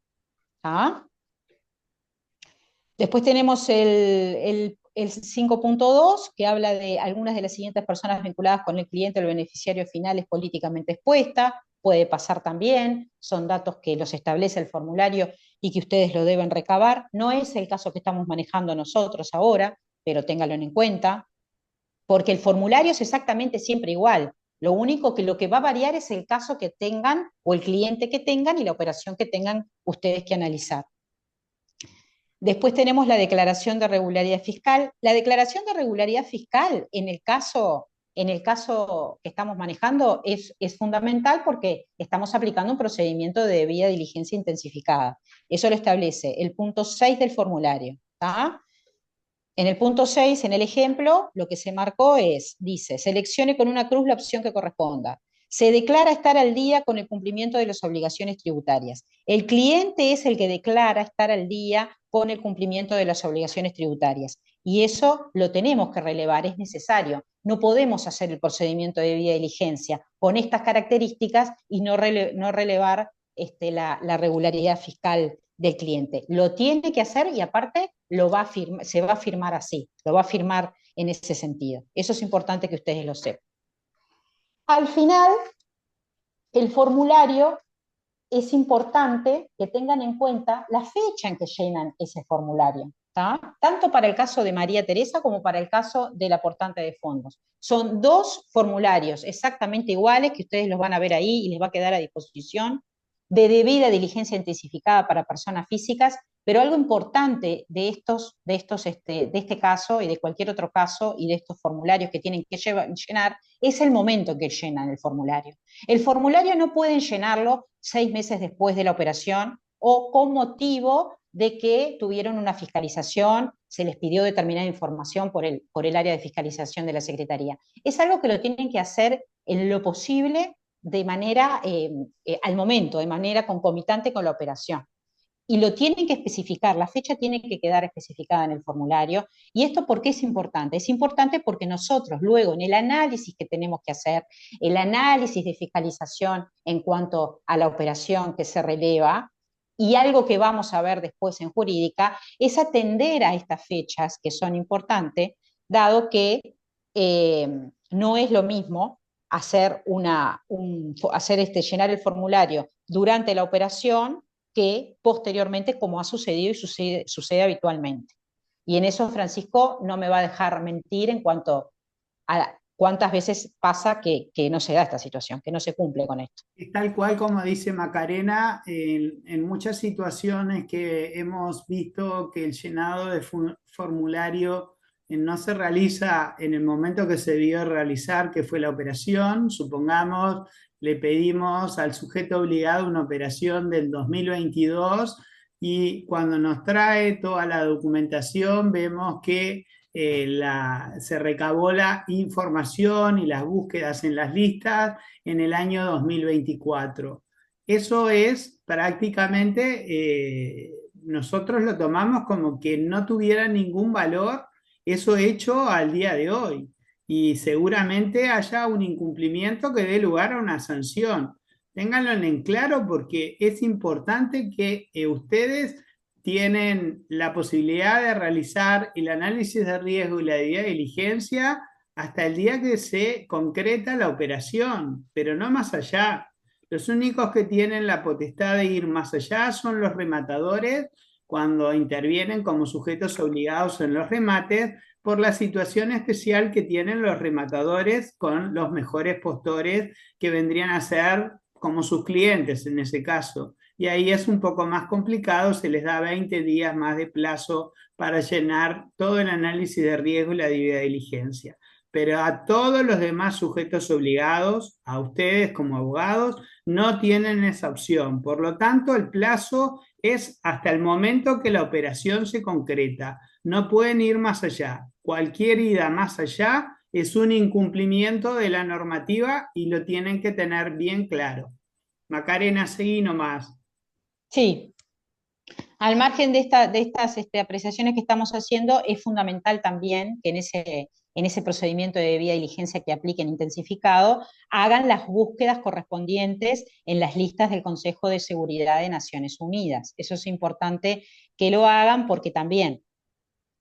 ¿Ah? Después tenemos el 5.2, que habla de algunas de las siguientes personas vinculadas con el cliente o el beneficiario final es políticamente expuesta. Puede pasar también, son datos que los establece el formulario y que ustedes lo deben recabar. No es el caso que estamos manejando nosotros ahora, pero ténganlo en cuenta, porque el formulario es exactamente siempre igual. Lo único que lo que va a variar es el caso que tengan o el cliente que tengan y la operación que tengan ustedes que analizar. Después tenemos la declaración de regularidad fiscal. La declaración de regularidad fiscal, en el caso que estamos manejando, es fundamental porque estamos aplicando un procedimiento de debida diligencia intensificada. Eso lo establece el punto 6 del formulario. ¿Tá? En el punto 6, en el ejemplo, lo que se marcó dice, seleccione con una cruz la opción que corresponda. Se declara estar al día con el cumplimiento de las obligaciones tributarias. El cliente es el que declara estar al día con el cumplimiento de las obligaciones tributarias. Y eso lo tenemos que relevar, es necesario. No podemos hacer el procedimiento de debida diligencia con estas características y no relevar la regularidad fiscal del cliente. Lo tiene que hacer y aparte se va a firmar así, lo va a firmar en ese sentido. Eso es importante que ustedes lo sepan. Al final, el formulario es importante que tengan en cuenta la fecha en que llenan ese formulario, ¿tá? Tanto para el caso de María Teresa como para el caso del aportante de fondos. Son dos formularios exactamente iguales que ustedes los van a ver ahí y les va a quedar a disposición, de debida diligencia intensificada para personas físicas, pero algo importante de este caso y de cualquier otro caso y de estos formularios que tienen que llenar es el momento en que llenan el formulario. El formulario no pueden llenarlo 6 meses después de la operación o con motivo de que tuvieron una fiscalización, se les pidió determinada información por el área de fiscalización de la Secretaría. Es algo que lo tienen que hacer en lo posible de manera, al momento, de manera concomitante con la operación. Y lo tienen que especificar, la fecha tiene que quedar especificada en el formulario. ¿Y esto por qué es importante? Es importante porque nosotros luego en el análisis que tenemos que hacer, el análisis de fiscalización en cuanto a la operación que se releva, y algo que vamos a ver después en jurídica, es atender a estas fechas que son importantes, dado que no es lo mismo llenar el formulario durante la operación que posteriormente, como ha sucedido y sucede habitualmente. Y en eso Francisco no me va a dejar mentir en cuanto a cuántas veces pasa que no se da esta situación, que no se cumple con esto. Es tal cual como dice Macarena, en muchas situaciones que hemos visto que el llenado de formulario no se realiza en el momento que se debió realizar, que fue la operación. Supongamos, le pedimos al sujeto obligado una operación del 2022 y cuando nos trae toda la documentación vemos que se recabó la información y las búsquedas en las listas en el año 2024. Eso es prácticamente, nosotros lo tomamos como que no tuviera ningún valor eso hecho al día de hoy. Y seguramente haya un incumplimiento que dé lugar a una sanción. Ténganlo en claro porque es importante que ustedes tienen la posibilidad de realizar el análisis de riesgo y la debida diligencia hasta el día que se concreta la operación, pero no más allá. Los únicos que tienen la potestad de ir más allá son los rematadores cuando intervienen como sujetos obligados en los remates por la situación especial que tienen los rematadores con los mejores postores que vendrían a ser como sus clientes en ese caso. y ahí es un poco más complicado, se les da 20 días más de plazo para llenar todo el análisis de riesgo y la debida diligencia. Pero a todos los demás sujetos obligados, a ustedes como abogados, no tienen esa opción. Por lo tanto, el plazo es hasta el momento que la operación se concreta. No pueden ir más allá. Cualquier ida más allá es un incumplimiento de la normativa y lo tienen que tener bien claro. Macarena, seguí nomás. Sí, al margen de estas apreciaciones que estamos haciendo, es fundamental también que en ese procedimiento de debida diligencia que apliquen intensificado, hagan las búsquedas correspondientes en las listas del Consejo de Seguridad de Naciones Unidas. Eso es importante que lo hagan porque también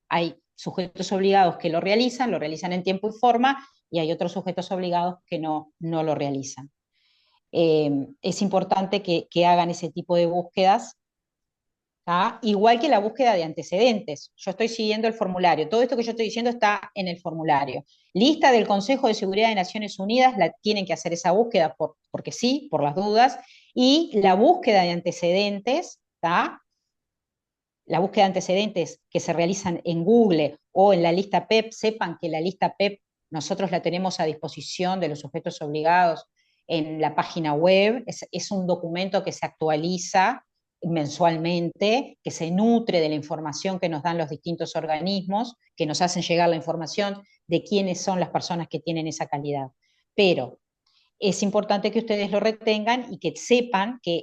hay sujetos obligados que lo realizan en tiempo y forma, y hay otros sujetos obligados que no lo realizan. Es importante que hagan ese tipo de búsquedas, ¿tá? Igual que la búsqueda de antecedentes. Yo estoy siguiendo el formulario. Todo esto que yo estoy diciendo está en el formulario. Lista del Consejo de Seguridad de Naciones Unidas, tienen que hacer esa búsqueda porque sí, por las dudas. Y la búsqueda de antecedentes, ¿tá? La búsqueda de antecedentes que se realizan en Google o en la lista PEP, sepan que la lista PEP nosotros la tenemos a disposición de los sujetos obligados en la página web. Es un documento que se actualiza mensualmente, que se nutre de la información que nos dan los distintos organismos, que nos hacen llegar la información de quiénes son las personas que tienen esa calidad. Pero es importante que ustedes lo retengan y que sepan que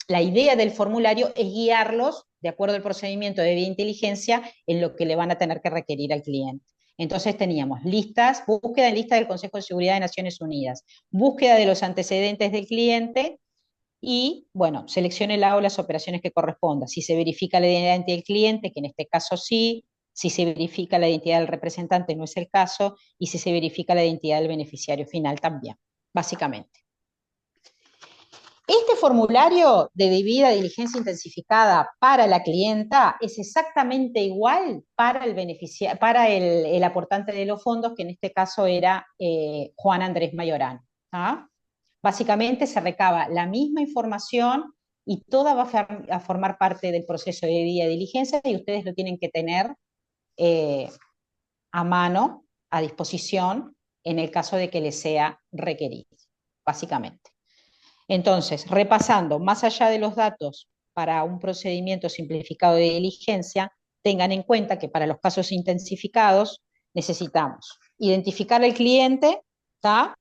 la idea del formulario es guiarlos de acuerdo al procedimiento de debida inteligencia en lo que le van a tener que requerir al cliente. Entonces teníamos listas, búsqueda en lista del Consejo de Seguridad de Naciones Unidas, búsqueda de los antecedentes del cliente y, bueno, seleccione las operaciones que correspondan. Si se verifica la identidad del cliente, que en este caso sí, si se verifica la identidad del representante no es el caso, y si se verifica la identidad del beneficiario final también, básicamente. Este formulario de debida diligencia intensificada para la clienta es exactamente igual para el aportante de los fondos, que en este caso era Juan Andrés Mayorán. ¿Ah? Básicamente se recaba la misma información y toda va a formar parte del proceso de debida diligencia y ustedes lo tienen que tener a mano, a disposición, en el caso de que les sea requerido, básicamente. Entonces, repasando, más allá de los datos para un procedimiento simplificado de diligencia, tengan en cuenta que para los casos intensificados necesitamos identificar al cliente, ¿tá?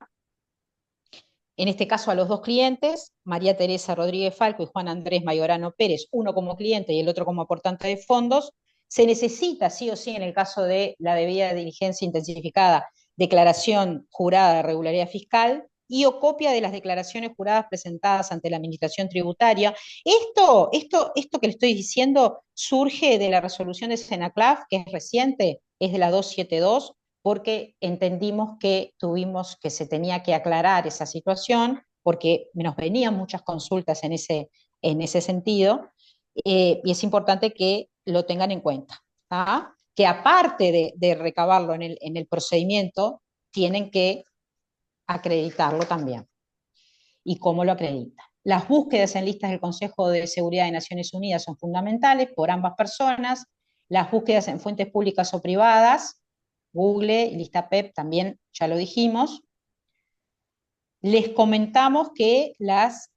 En este caso a los dos clientes, María Teresa Rodríguez Falco y Juan Andrés Mayorano Pérez, uno como cliente y el otro como aportante de fondos. Se necesita sí o sí en el caso de la debida diligencia intensificada, declaración jurada de regularidad fiscal y o copia de las declaraciones juradas presentadas ante la Administración Tributaria. Esto que le estoy diciendo surge de la resolución de Senaclaf, que es reciente, es de la 272, porque entendimos que se tenía que aclarar esa situación, porque nos venían muchas consultas en ese sentido, y es importante que lo tengan en cuenta, ¿tá? Que aparte de recabarlo en el procedimiento, tienen que acreditarlo también. ¿Y cómo lo acreditan? Las búsquedas en listas del Consejo de Seguridad de Naciones Unidas son fundamentales por ambas personas. Las búsquedas en fuentes públicas o privadas, Google y lista PEP también ya lo dijimos. Les comentamos que las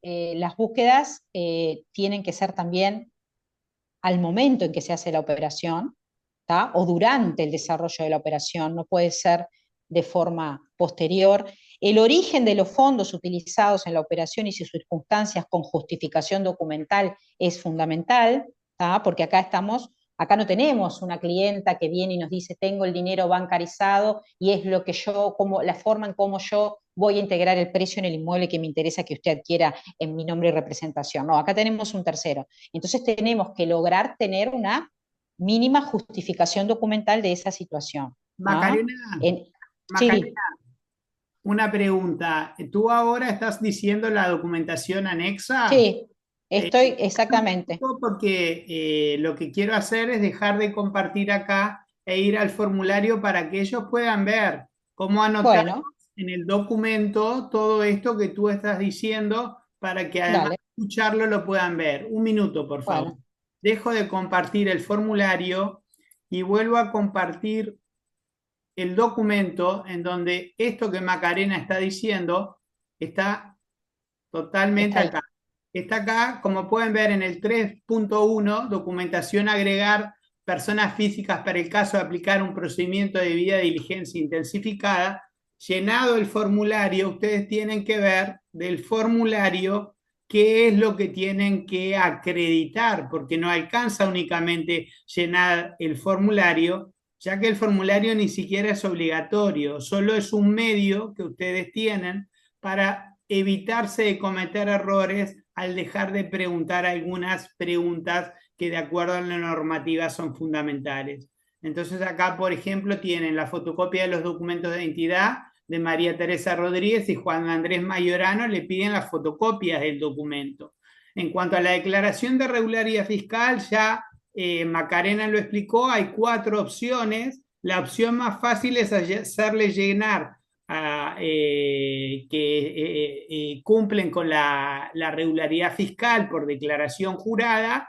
búsquedas tienen que ser también al momento en que se hace la operación, ¿tá? O durante el desarrollo de la operación, no puede ser de forma posterior. El origen de los fondos utilizados en la operación y sus circunstancias con justificación documental es fundamental, ¿tá? Porque acá no tenemos una clienta que viene y nos dice tengo el dinero bancarizado y es la forma en cómo yo voy a integrar el precio en el inmueble que me interesa que usted adquiera en mi nombre y representación. No, acá tenemos un tercero. Entonces tenemos que lograr tener una mínima justificación documental de esa situación. Macarena, Sí, Macarena, una pregunta. ¿Tú ahora estás diciendo la documentación anexa? sí, estoy exactamente. Porque lo que quiero hacer es dejar de compartir acá e ir al formulario para que ellos puedan ver cómo anotar Bueno, en el documento todo esto que tú estás diciendo para que además dale. escucharlo lo puedan ver. Un minuto, por favor. Bueno, Dejo de compartir el formulario y vuelvo a compartir el documento en donde esto que Macarena está diciendo está totalmente está ahí. acá. Está acá, como pueden ver en el 3.1, documentación agregar personas físicas para el caso de aplicar un procedimiento de debida diligencia intensificada. Llenado el formulario, ustedes tienen que ver del formulario qué es lo que tienen que acreditar, porque no alcanza únicamente llenar el formulario, ya que el formulario ni siquiera es obligatorio, solo es un medio que ustedes tienen para evitarse de cometer errores al dejar de preguntar algunas preguntas que de acuerdo a la normativa son fundamentales. Entonces acá, por ejemplo, tienen la fotocopia de los documentos de identidad de María Teresa Rodríguez y Juan Andrés Mayorano, le piden las fotocopias del documento. En cuanto a la declaración de regularidad fiscal, ya Macarena lo explicó, hay 4 opciones. La opción más fácil es hacerle llenar que cumplen con la regularidad fiscal por declaración jurada,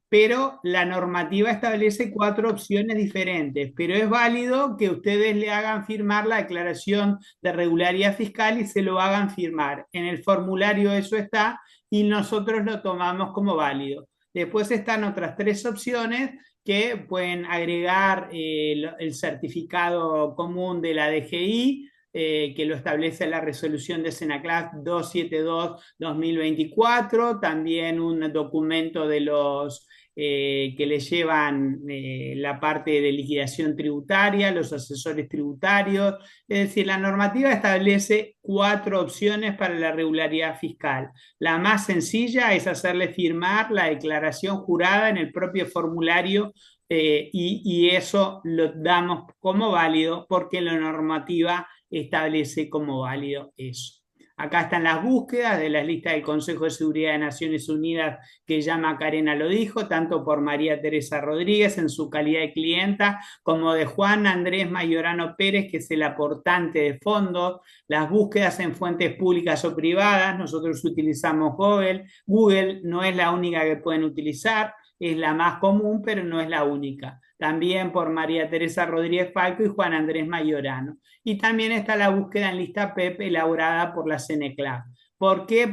pero la normativa establece 4 opciones diferentes, pero es válido que ustedes le hagan firmar la declaración de regularidad fiscal y se lo hagan firmar. En el formulario eso está y nosotros lo tomamos como válido. Después están otras 3 opciones que pueden agregar el certificado común de la DGI, que lo establece la resolución de Senaclas 272-2024, también un documento de los que le llevan la parte de liquidación tributaria, los asesores tributarios. Es decir, la normativa establece 4 opciones para la regularidad fiscal. La más sencilla es hacerle firmar la declaración jurada en el propio formulario y eso lo damos como válido porque la normativa establece como válido eso. Acá están las búsquedas de las listas del Consejo de Seguridad de Naciones Unidas que ya Macarena lo dijo, tanto por María Teresa Rodríguez en su calidad de clienta, como de Juan Andrés Mayorano Pérez, que es el aportante de fondos, las búsquedas en fuentes públicas o privadas, nosotros utilizamos Google, Google no es la única que pueden utilizar, es la más común, pero no es la única. También por María Teresa Rodríguez Falco y Juan Andrés Mayorano. Y también está la búsqueda en lista PEP elaborada por la CNCLAF. ¿Por qué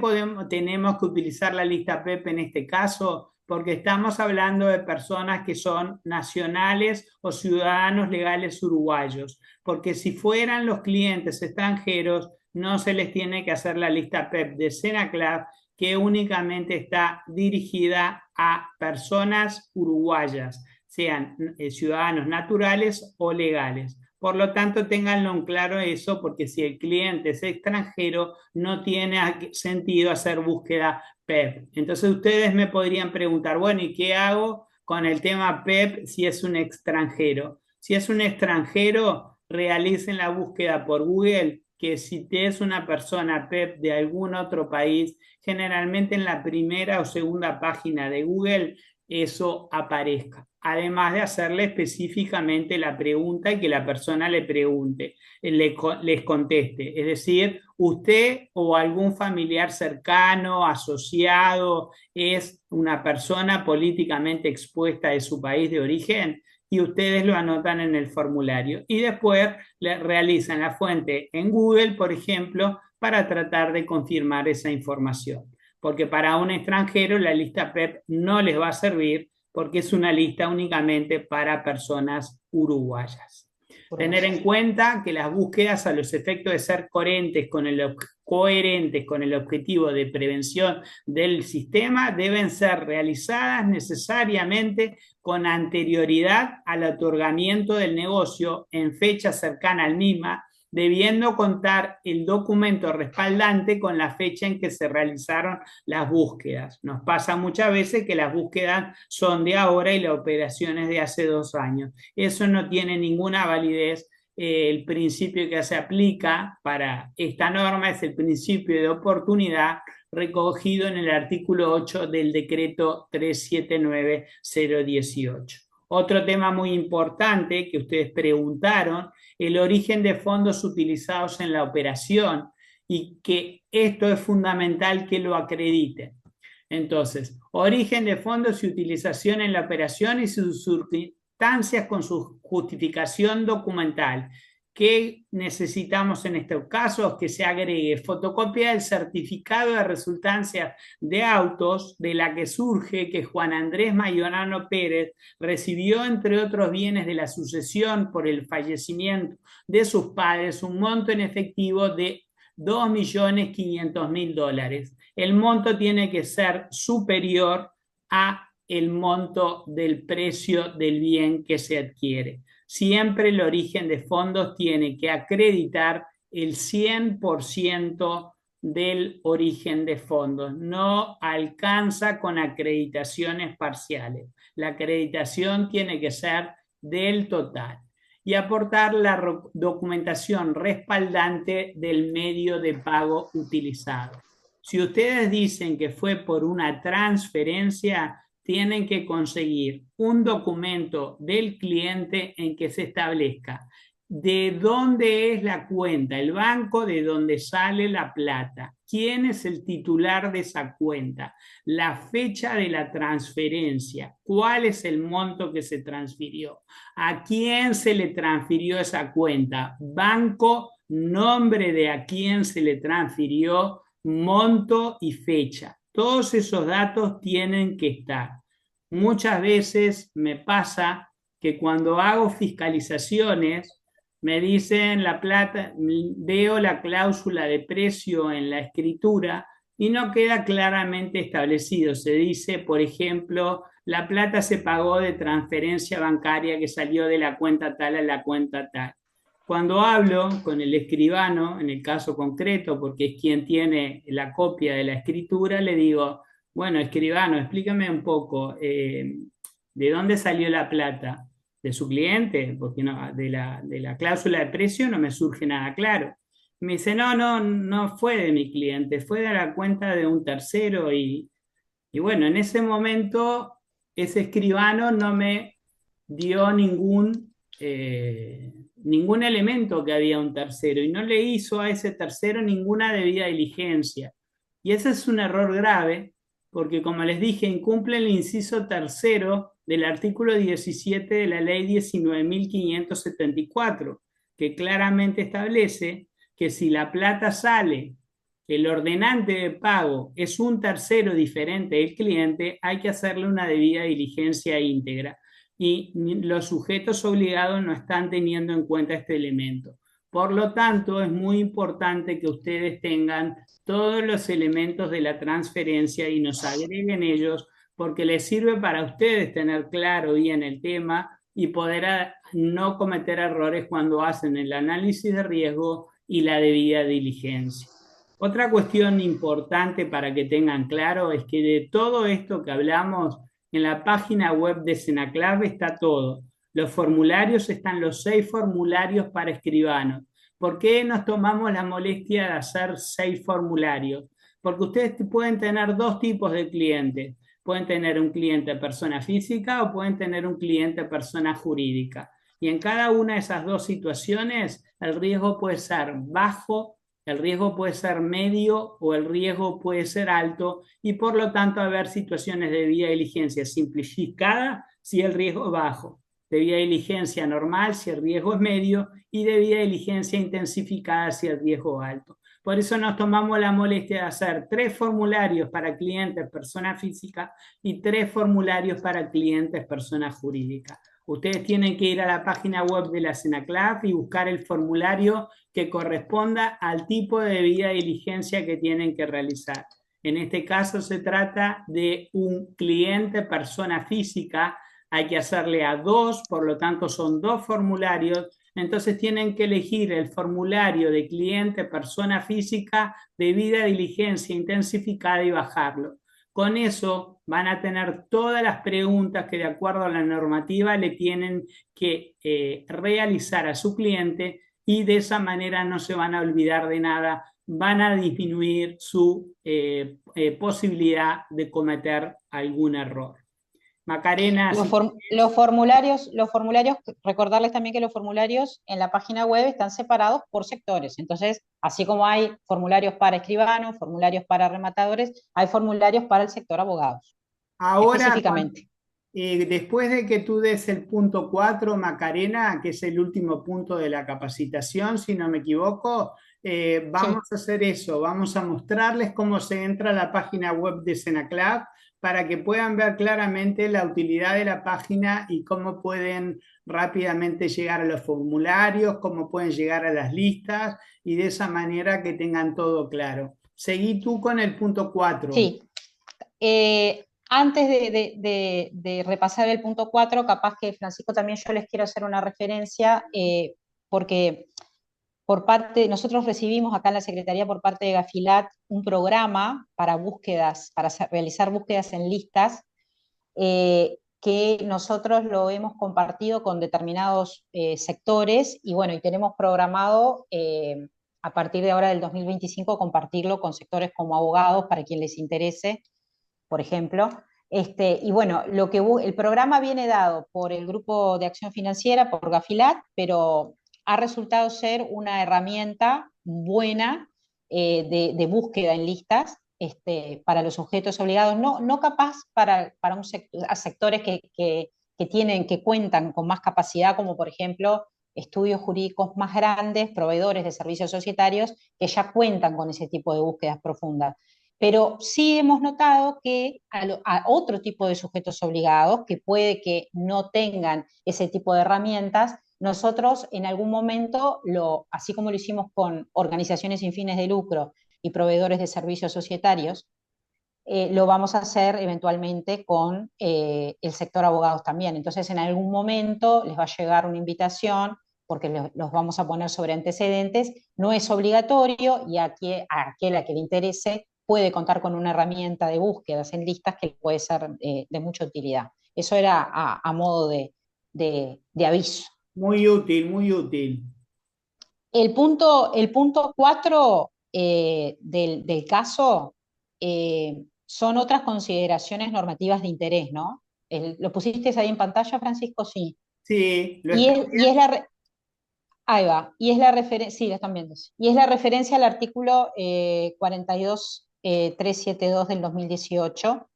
tenemos que utilizar la lista PEP en este caso? Porque estamos hablando de personas que son nacionales o ciudadanos legales uruguayos. Porque si fueran los clientes extranjeros, no se les tiene que hacer la lista PEP de CNCLAF, que únicamente está dirigida a personas uruguayas, sean ciudadanos naturales o legales. Por lo tanto, ténganlo en claro eso, porque si el cliente es extranjero, no tiene sentido hacer búsqueda PEP. Entonces ustedes me podrían preguntar, bueno, ¿y qué hago con el tema PEP si es un extranjero? Si es un extranjero, realicen la búsqueda por Google, que si te es una persona PEP de algún otro país, generalmente en la primera o segunda página de Google eso aparezca. Además de hacerle específicamente la pregunta y que la persona le pregunte, les conteste. Es decir, usted o algún familiar cercano, asociado, es una persona políticamente expuesta de su país de origen y ustedes lo anotan en el formulario. Y después le realizan la fuente en Google, por ejemplo, para tratar de confirmar esa información. Porque para un extranjero la lista PEP no les va a servir porque es una lista únicamente para personas uruguayas. Tener en cuenta que las búsquedas a los efectos de ser coherentes con el objetivo de prevención del sistema deben ser realizadas necesariamente con anterioridad al otorgamiento del negocio en fecha cercana al misma, debiendo contar el documento respaldante con la fecha en que se realizaron las búsquedas. Nos pasa muchas veces que las búsquedas son de ahora y la operación es de hace 2 años. Eso no tiene ninguna validez. El principio que se aplica para esta norma es el principio de oportunidad recogido en el artículo 8 del decreto 379-018. Otro tema muy importante que ustedes preguntaron, el origen de fondos utilizados en la operación y que esto es fundamental que lo acrediten. Entonces, origen de fondos y utilización en la operación y sus circunstancias con su justificación documental. ¿Qué necesitamos en estos casos? Que se agregue fotocopia del certificado de resultancia de autos de la que surge que Juan Andrés Maiorano Pérez recibió, entre otros bienes de la sucesión por el fallecimiento de sus padres, un monto en efectivo de $2.500.000. El monto tiene que ser superior a el monto del precio del bien que se adquiere. Siempre el origen de fondos tiene que acreditar el 100% del origen de fondos. No alcanza con acreditaciones parciales. La acreditación tiene que ser del total. Y aportar la documentación respaldante del medio de pago utilizado. Si ustedes dicen que fue por una transferencia, tienen que conseguir un documento del cliente en que se establezca de dónde es la cuenta, el banco de donde sale la plata, quién es el titular de esa cuenta, la fecha de la transferencia, cuál es el monto que se transfirió, a quién se le transfirió esa cuenta, banco, nombre de a quién se le transfirió, monto y fecha. Todos esos datos tienen que estar. Muchas veces me pasa que cuando hago fiscalizaciones, me dicen la plata, veo la cláusula de precio en la escritura y no queda claramente establecido. Se dice, por ejemplo, la plata se pagó de transferencia bancaria que salió de la cuenta tal a la cuenta tal. Cuando hablo con el escribano, en el caso concreto, porque es quien tiene la copia de la escritura, le digo, bueno, escribano, explícame un poco, ¿de dónde salió la plata? ¿De su cliente? Porque no, de la cláusula de precio no me surge nada claro. Me dice, no fue de mi cliente, fue de la cuenta de un tercero y bueno, en ese momento ese escribano no me dio ningún elemento que había un tercero y no le hizo a ese tercero ninguna debida diligencia. Y ese es un error grave porque, como les dije, incumple el inciso tercero del artículo 17 de la ley 19.574, que claramente establece que si la plata sale, el ordenante de pago es un tercero diferente del cliente, hay que hacerle una debida diligencia íntegra. Y los sujetos obligados no están teniendo en cuenta este elemento. Por lo tanto, es muy importante que ustedes tengan todos los elementos de la transferencia y nos agreguen ellos, porque les sirve para ustedes tener claro bien el tema y poder no cometer errores cuando hacen el análisis de riesgo y la debida diligencia. Otra cuestión importante para que tengan claro es que de todo esto que hablamos, en la página web de Senaclav está todo. Los formularios están los 6 formularios para escribanos. ¿Por qué nos tomamos la molestia de hacer 6 formularios? Porque ustedes pueden tener 2 tipos de clientes. Pueden tener un cliente persona física o pueden tener un cliente persona jurídica. Y en cada una de esas 2 situaciones, el riesgo puede ser bajo, el riesgo puede ser medio o el riesgo puede ser alto y por lo tanto haber situaciones de debida diligencia simplificada si el riesgo es bajo, debida diligencia normal si el riesgo es medio y debida diligencia intensificada si el riesgo es alto. Por eso nos tomamos la molestia de hacer 3 formularios para clientes persona física y 3 formularios para clientes persona jurídica. Ustedes tienen que ir a la página web de la Senaclav y buscar el formulario que corresponda al tipo de debida diligencia que tienen que realizar. En este caso se trata de un cliente persona física, hay que hacerle a 2, por lo tanto son 2 formularios, entonces tienen que elegir el formulario de cliente persona física, debida diligencia intensificada y bajarlo. Con eso van a tener todas las preguntas que de acuerdo a la normativa le tienen que realizar a su cliente y de esa manera no se van a olvidar de nada, van a disminuir su posibilidad de cometer algún error. Macarena, Los formularios, recordarles también que los formularios en la página web están separados por sectores. Entonces, así como hay formularios para escribanos, formularios para rematadores, hay formularios para el sector abogados, ahora, específicamente. después de que tú des el punto 4, Macarena, que es el último punto de la capacitación, si no me equivoco, Sí. vamos a hacer eso, vamos a mostrarles cómo se entra a la página web de Senaclab para que puedan ver claramente la utilidad de la página y cómo pueden rápidamente llegar a los formularios, cómo pueden llegar a las listas y de esa manera que tengan todo claro. Seguí tú con el punto 4. Sí. Antes de repasar el punto 4, capaz que Francisco también yo les quiero hacer una referencia, porque nosotros recibimos acá en la Secretaría por parte de Gafilat un programa para búsquedas, para realizar búsquedas en listas, que nosotros lo hemos compartido con determinados sectores y bueno, y tenemos programado a partir de ahora del 2025 compartirlo con sectores como abogados para quien les interese, por ejemplo. Y bueno, el programa viene dado por el Grupo de Acción Financiera, por Gafilat, pero ha resultado ser una herramienta buena de búsqueda en listas para los sujetos obligados, no capaz para a sectores que cuentan con más capacidad, como por ejemplo estudios jurídicos más grandes, proveedores de servicios societarios que ya cuentan con ese tipo de búsquedas profundas. Pero sí hemos notado que a otro tipo de sujetos obligados, que puede que no tengan ese tipo de herramientas, nosotros en algún momento, así como lo hicimos con organizaciones sin fines de lucro y proveedores de servicios societarios, lo vamos a hacer eventualmente con el sector abogados también. Entonces, en algún momento les va a llegar una invitación porque los vamos a poner sobre antecedentes. No es obligatorio y a aquel a que le interese puede contar con una herramienta de búsquedas en listas que puede ser de mucha utilidad. Eso era a modo de aviso. Muy útil, muy útil. El punto 4 del caso son otras consideraciones normativas de interés, ¿no? ¿Lo pusiste ahí en pantalla, Francisco? Sí. Sí, lo Y estoy es, y es viendo. la, re- Ahí va, y es la referencia, sí, lo están viendo, sí. Y es la referencia al artículo 42.372 del 2018,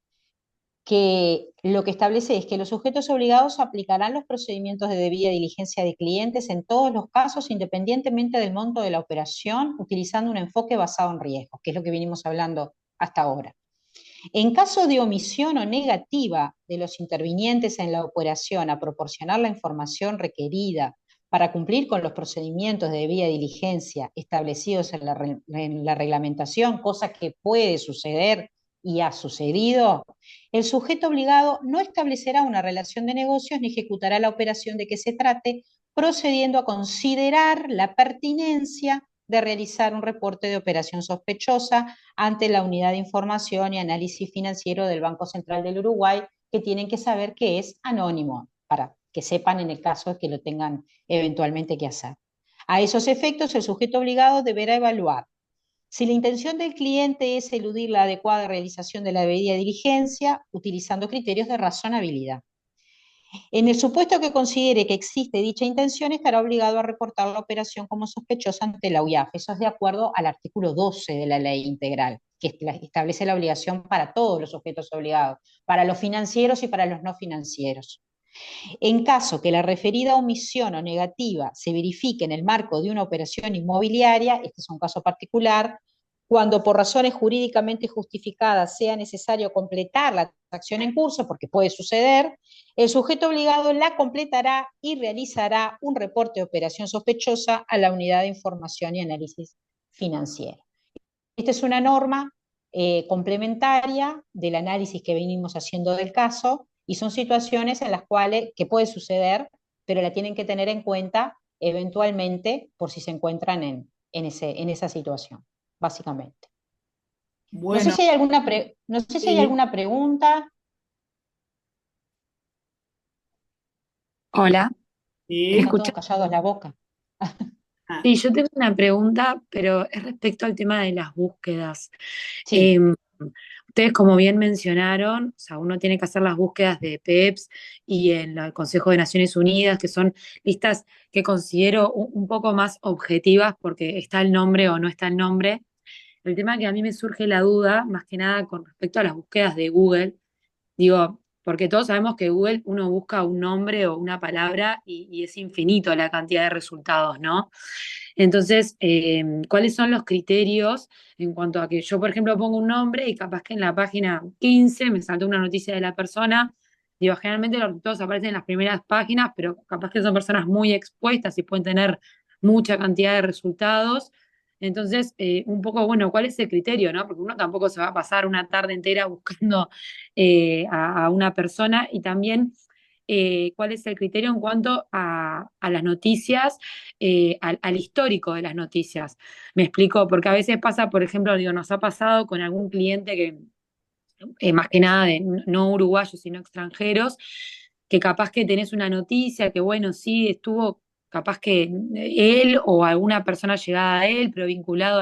que lo que establece es que los sujetos obligados aplicarán los procedimientos de debida diligencia de clientes en todos los casos, independientemente del monto de la operación, utilizando un enfoque basado en riesgos, que es lo que venimos hablando hasta ahora. En caso de omisión o negativa de los intervinientes en la operación a proporcionar la información requerida para cumplir con los procedimientos de debida diligencia establecidos en la reglamentación, cosa que puede suceder y ha sucedido, el sujeto obligado no establecerá una relación de negocios ni ejecutará la operación de que se trate, procediendo a considerar la pertinencia de realizar un reporte de operación sospechosa ante la Unidad de Información y Análisis Financiero del Banco Central del Uruguay, que tienen que saber que es anónimo, para que sepan en el caso de que lo tengan eventualmente que hacer. A esos efectos, el sujeto obligado deberá evaluar si la intención del cliente es eludir la adecuada realización de la debida diligencia, utilizando criterios de razonabilidad. En el supuesto que considere que existe dicha intención, estará obligado a reportar la operación como sospechosa ante la UIAF. Eso es de acuerdo al artículo 12 de la ley integral, que establece la obligación para todos los sujetos obligados, para los financieros y para los no financieros. En caso que la referida omisión o negativa se verifique en el marco de una operación inmobiliaria, este es un caso particular, cuando por razones jurídicamente justificadas sea necesario completar la transacción en curso, porque puede suceder, el sujeto obligado la completará y realizará un reporte de operación sospechosa a la Unidad de Información y Análisis Financiero. Esta es una norma complementaria del análisis que venimos haciendo del caso y son situaciones en las cuales que puede suceder, pero la tienen que tener en cuenta eventualmente por si se encuentran en esa situación, básicamente. No sé Bueno, si hay no sé si hay sí, alguna pregunta. Hola, sí. Están escucha. todos callados la boca. Ah, Sí, yo tengo una pregunta, pero es respecto al tema de las búsquedas. Sí, Em, Ustedes, como bien mencionaron, o sea, uno tiene que hacer las búsquedas de PEPS y el Consejo de Naciones Unidas, que son listas que considero un poco más objetivas porque está el nombre o no está el nombre. El tema que a mí me surge la duda, más que nada con respecto a las búsquedas de Google, digo, porque todos sabemos que Google uno busca un nombre o una palabra y es infinito la cantidad de resultados, ¿no? Entonces, ¿cuáles son los criterios en cuanto a que yo, por ejemplo, pongo un nombre y capaz que en la página 15 me saltó una noticia de la persona? Digo, generalmente los resultados aparecen en las primeras páginas, pero capaz que son personas muy expuestas y pueden tener mucha cantidad de resultados. Entonces, un poco, bueno, ¿cuál es el criterio, no? Porque uno tampoco se va a pasar una tarde entera buscando a una persona y también cuál es el criterio en cuanto a las noticias, al histórico de las noticias. Me explico, porque a veces pasa, por ejemplo, digo, nos ha pasado con algún cliente que, más que nada de no uruguayos, sino extranjeros, que capaz que tenés una noticia que, bueno, sí, estuvo capaz que él o alguna persona llegada a él, pero vinculado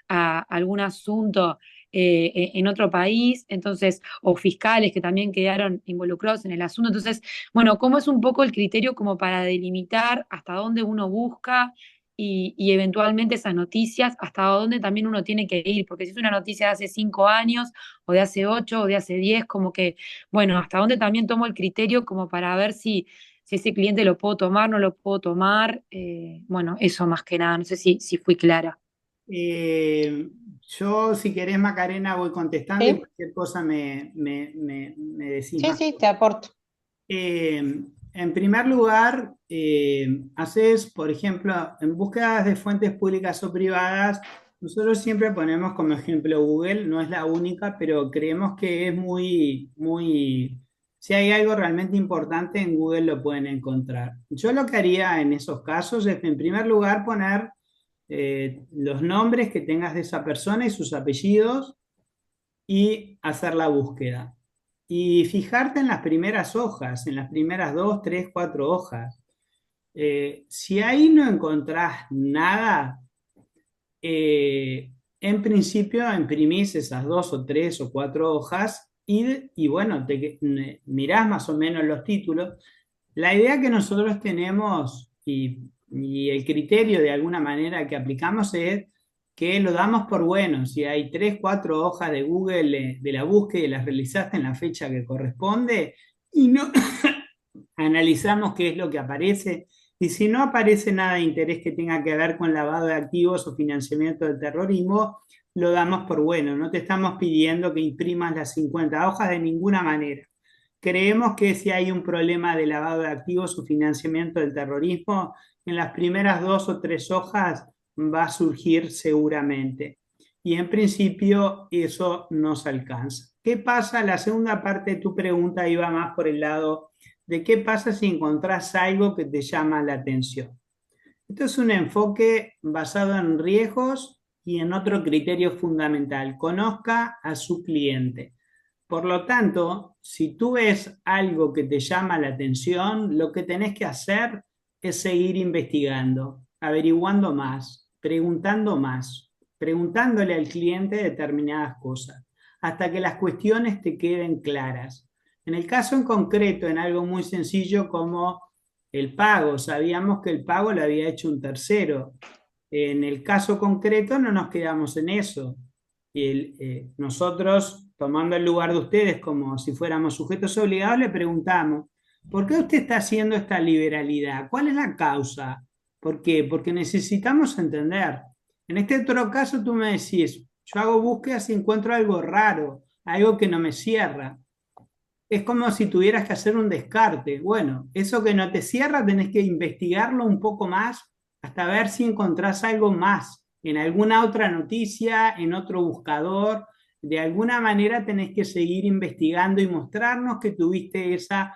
a algún asunto en otro país, entonces, o fiscales que también quedaron involucrados en el asunto. Entonces, bueno, ¿cómo es un poco el criterio como para delimitar hasta dónde uno busca y eventualmente esas noticias, hasta dónde también uno tiene que ir? Porque si es una noticia de hace 5 años, o de hace 8, o de hace 10, como que, bueno, hasta dónde también tomo el criterio como para ver si ese cliente lo puedo tomar, no lo puedo tomar. Bueno, eso más que nada, no sé si fui clara. Eh, yo, si querés, Macarena, voy contestando y ¿Sí? cualquier cosa me decís Sí, más. sí, te aporto. En primer lugar, haces, por ejemplo, en búsquedas de fuentes públicas o privadas, nosotros siempre ponemos como ejemplo Google, no es la única, pero creemos que es si hay algo realmente importante en Google lo pueden encontrar. Yo lo que haría en esos casos es, en primer lugar, poner los nombres que tengas de esa persona y sus apellidos y hacer la búsqueda. Y fijarte en las primeras hojas, en las primeras 2, 3, 4 hojas. Si ahí no encontrás nada, en principio imprimís esas 2 o 3 o 4 hojas y bueno, mirás más o menos los títulos. La idea que nosotros tenemos y el criterio de alguna manera que aplicamos es que lo damos por bueno. Si hay 3, 4 hojas de Google de la búsqueda y las realizaste en la fecha que corresponde y no analizamos qué es lo que aparece. Y si no aparece nada de interés que tenga que ver con lavado de activos o financiamiento del terrorismo, lo damos por bueno. No te estamos pidiendo que imprimas las 50 hojas de ninguna manera. Creemos que si hay un problema de lavado de activos o financiamiento del terrorismo, en las primeras 2 o 3 hojas va a surgir seguramente. Y en principio eso nos alcanza. ¿Qué pasa? La segunda parte de tu pregunta iba más por el lado de qué pasa si encontrás algo que te llama la atención. Esto es un enfoque basado en riesgos y en otro criterio fundamental: conozca a su cliente. Por lo tanto, si tú ves algo que te llama la atención, lo que tenés que hacer es seguir investigando, averiguando más, preguntándole al cliente determinadas cosas, hasta que las cuestiones te queden claras. En el caso en concreto, en algo muy sencillo como el pago, sabíamos que el pago lo había hecho un tercero. En el caso concreto no nos quedamos en eso. Nosotros, tomando el lugar de ustedes como si fuéramos sujetos obligados, le preguntamos, ¿por qué usted está haciendo esta liberalidad? ¿Cuál es la causa? ¿Por qué? Porque necesitamos entender. En este otro caso tú me decís, yo hago búsquedas y encuentro algo raro, algo que no me cierra. Es como si tuvieras que hacer un descarte. Bueno, eso que no te cierra tenés que investigarlo un poco más hasta ver si encontrás algo más en alguna otra noticia, en otro buscador. De alguna manera tenés que seguir investigando y mostrarnos que tuviste esa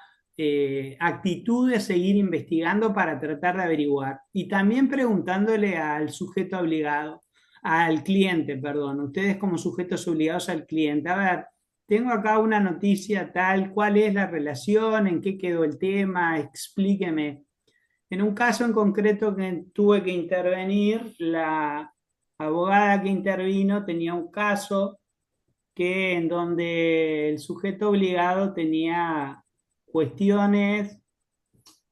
actitud de seguir investigando para tratar de averiguar. Y también preguntándole al sujeto obligado, al cliente, perdón, ustedes como sujetos obligados al cliente. A ver, tengo acá una noticia tal, ¿cuál es la relación? ¿En qué quedó el tema? Explíqueme. En un caso en concreto que tuve que intervenir, la abogada que intervino tenía un caso que en donde el sujeto obligado tenía cuestiones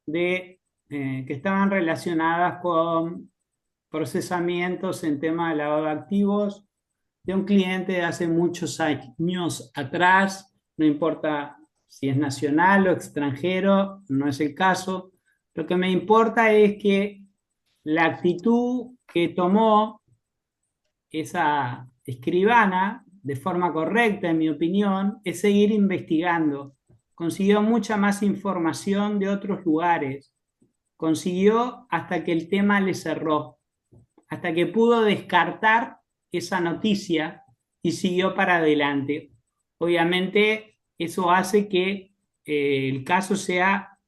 que estaban relacionadas con procesamientos en tema de lavado de activos de un cliente de hace muchos años atrás, no importa si es nacional o extranjero, no es el caso. Lo que me importa es que la actitud que tomó esa escribana, de forma correcta, en mi opinión, es seguir investigando. Consiguió mucha más información de otros lugares. Consiguió hasta que el tema le cerró, hasta que pudo descartar esa noticia y siguió para adelante. Obviamente, eso hace que el caso sea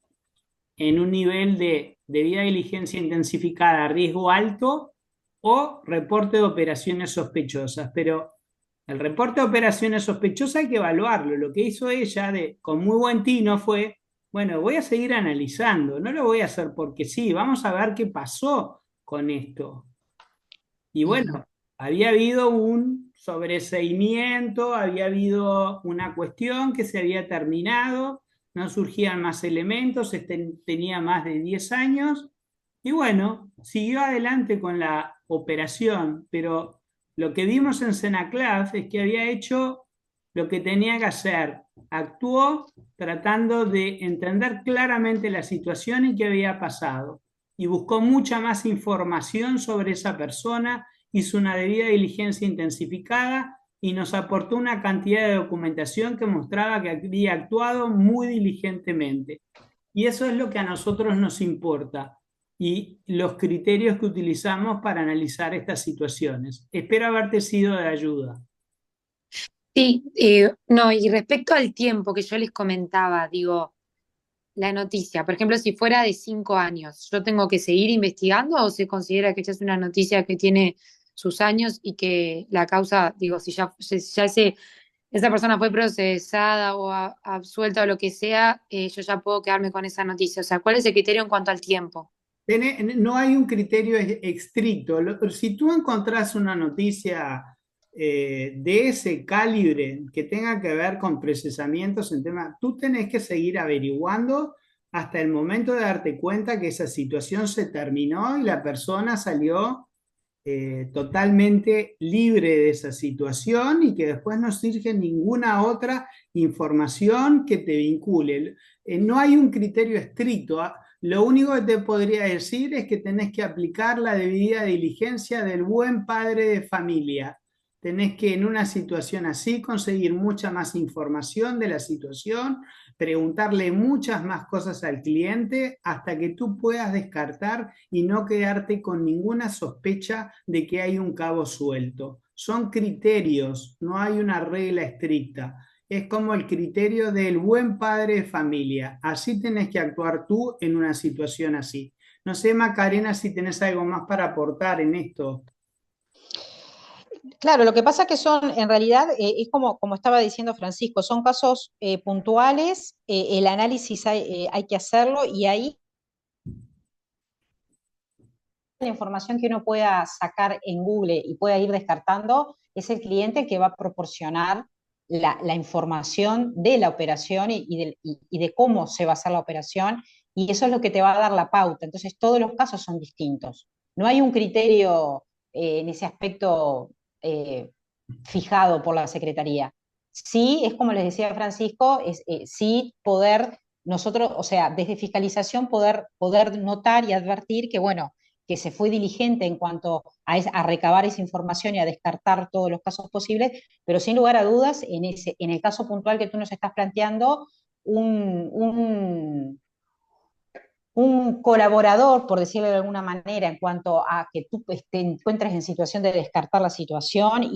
en un nivel de debida diligencia intensificada, riesgo alto o reporte de operaciones sospechosas. Pero el reporte de operaciones sospechosas hay que evaluarlo. Lo que hizo ella con muy buen tino fue, bueno, voy a seguir analizando, no lo voy a hacer porque sí, vamos a ver qué pasó con esto. Y bueno, había habido un sobreseimiento, había habido una cuestión que se había terminado, no surgían más elementos, tenía más de 10 años, y bueno, siguió adelante con la operación, pero lo que vimos en Senaclaf es que había hecho lo que tenía que hacer, actuó tratando de entender claramente la situación y qué había pasado y buscó mucha más información sobre esa persona, hizo una debida diligencia intensificada y nos aportó una cantidad de documentación que mostraba que había actuado muy diligentemente. Y eso es lo que a nosotros nos importa y los criterios que utilizamos para analizar estas situaciones. Espero haberte sido de ayuda. Sí, no, y respecto al tiempo que yo les comentaba, digo, la noticia, por ejemplo, si fuera de 5 años, ¿yo tengo que seguir investigando o se considera que ya es una noticia que tiene sus años y que la causa, digo, si esa persona fue procesada o absuelta o lo que sea, yo ya puedo quedarme con esa noticia? O sea, ¿cuál es el criterio en cuanto al tiempo? No hay un criterio estricto. Si tú encontrás una noticia de ese calibre que tenga que ver con procesamientos en tema, tú tenés que seguir averiguando hasta el momento de darte cuenta que esa situación se terminó y la persona salió totalmente libre de esa situación y que después no surge ninguna otra información que te vincule. No hay un criterio estricto. Lo único que te podría decir es que tenés que aplicar la debida diligencia del buen padre de familia. Tenés que en una situación así conseguir mucha más información de la situación, preguntarle muchas más cosas al cliente hasta que tú puedas descartar y no quedarte con ninguna sospecha de que hay un cabo suelto. Son criterios, no hay una regla estricta. Es como el criterio del buen padre de familia. Así tenés que actuar tú en una situación así. No sé, Macarena, si tenés algo más para aportar en esto. Claro, lo que pasa es que son, en realidad, es como estaba diciendo Francisco, son casos puntuales, el análisis hay que hacerlo y ahí la información que uno pueda sacar en Google y pueda ir descartando es el cliente que va a proporcionar la información de la operación y de cómo se va a hacer la operación, y eso es lo que te va a dar la pauta. Entonces, todos los casos son distintos. No hay un criterio en ese aspecto eh, fijado por la Secretaría. Sí, es como les decía Francisco, sí poder nosotros, o sea, desde fiscalización poder notar y advertir que, bueno, que se fue diligente en cuanto a recabar esa información y a descartar todos los casos posibles, pero sin lugar a dudas, en el caso puntual que tú nos estás planteando, un, un, un colaborador, por decirlo de alguna manera, en cuanto a que tú te encuentres en situación de descartar la situación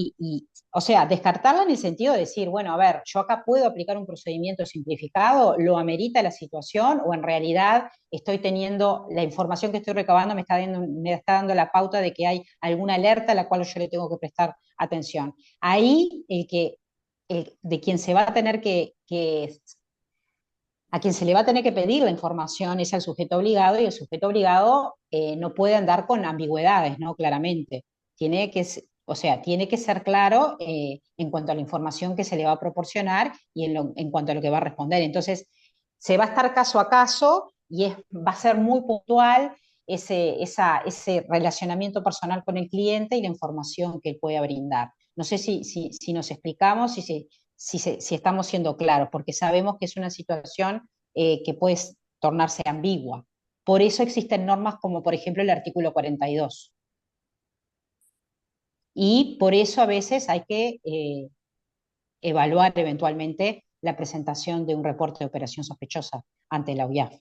o sea, descartarla en el sentido de decir, bueno, a ver, yo acá puedo aplicar un procedimiento simplificado, lo amerita la situación o en realidad estoy teniendo, la información que estoy recabando me está dando la pauta de que hay alguna alerta a la cual yo le tengo que prestar atención. Ahí de quien se va a tener a quien se le va a tener que pedir la información es al sujeto obligado, y el sujeto obligado no puede andar con ambigüedades, ¿no? Claramente. Tiene que O sea, tiene que ser claro en cuanto a la información que se le va a proporcionar y en cuanto a lo que va a responder. Entonces, se va a estar caso a caso y va a ser muy puntual ese relacionamiento personal con el cliente y la información que él pueda brindar. No sé si nos explicamos, si estamos siendo claros, porque sabemos que es una situación que puede tornarse ambigua. Por eso existen normas como, por ejemplo, el artículo 42. Y por eso a veces hay que evaluar eventualmente la presentación de un reporte de operación sospechosa ante la UIAF.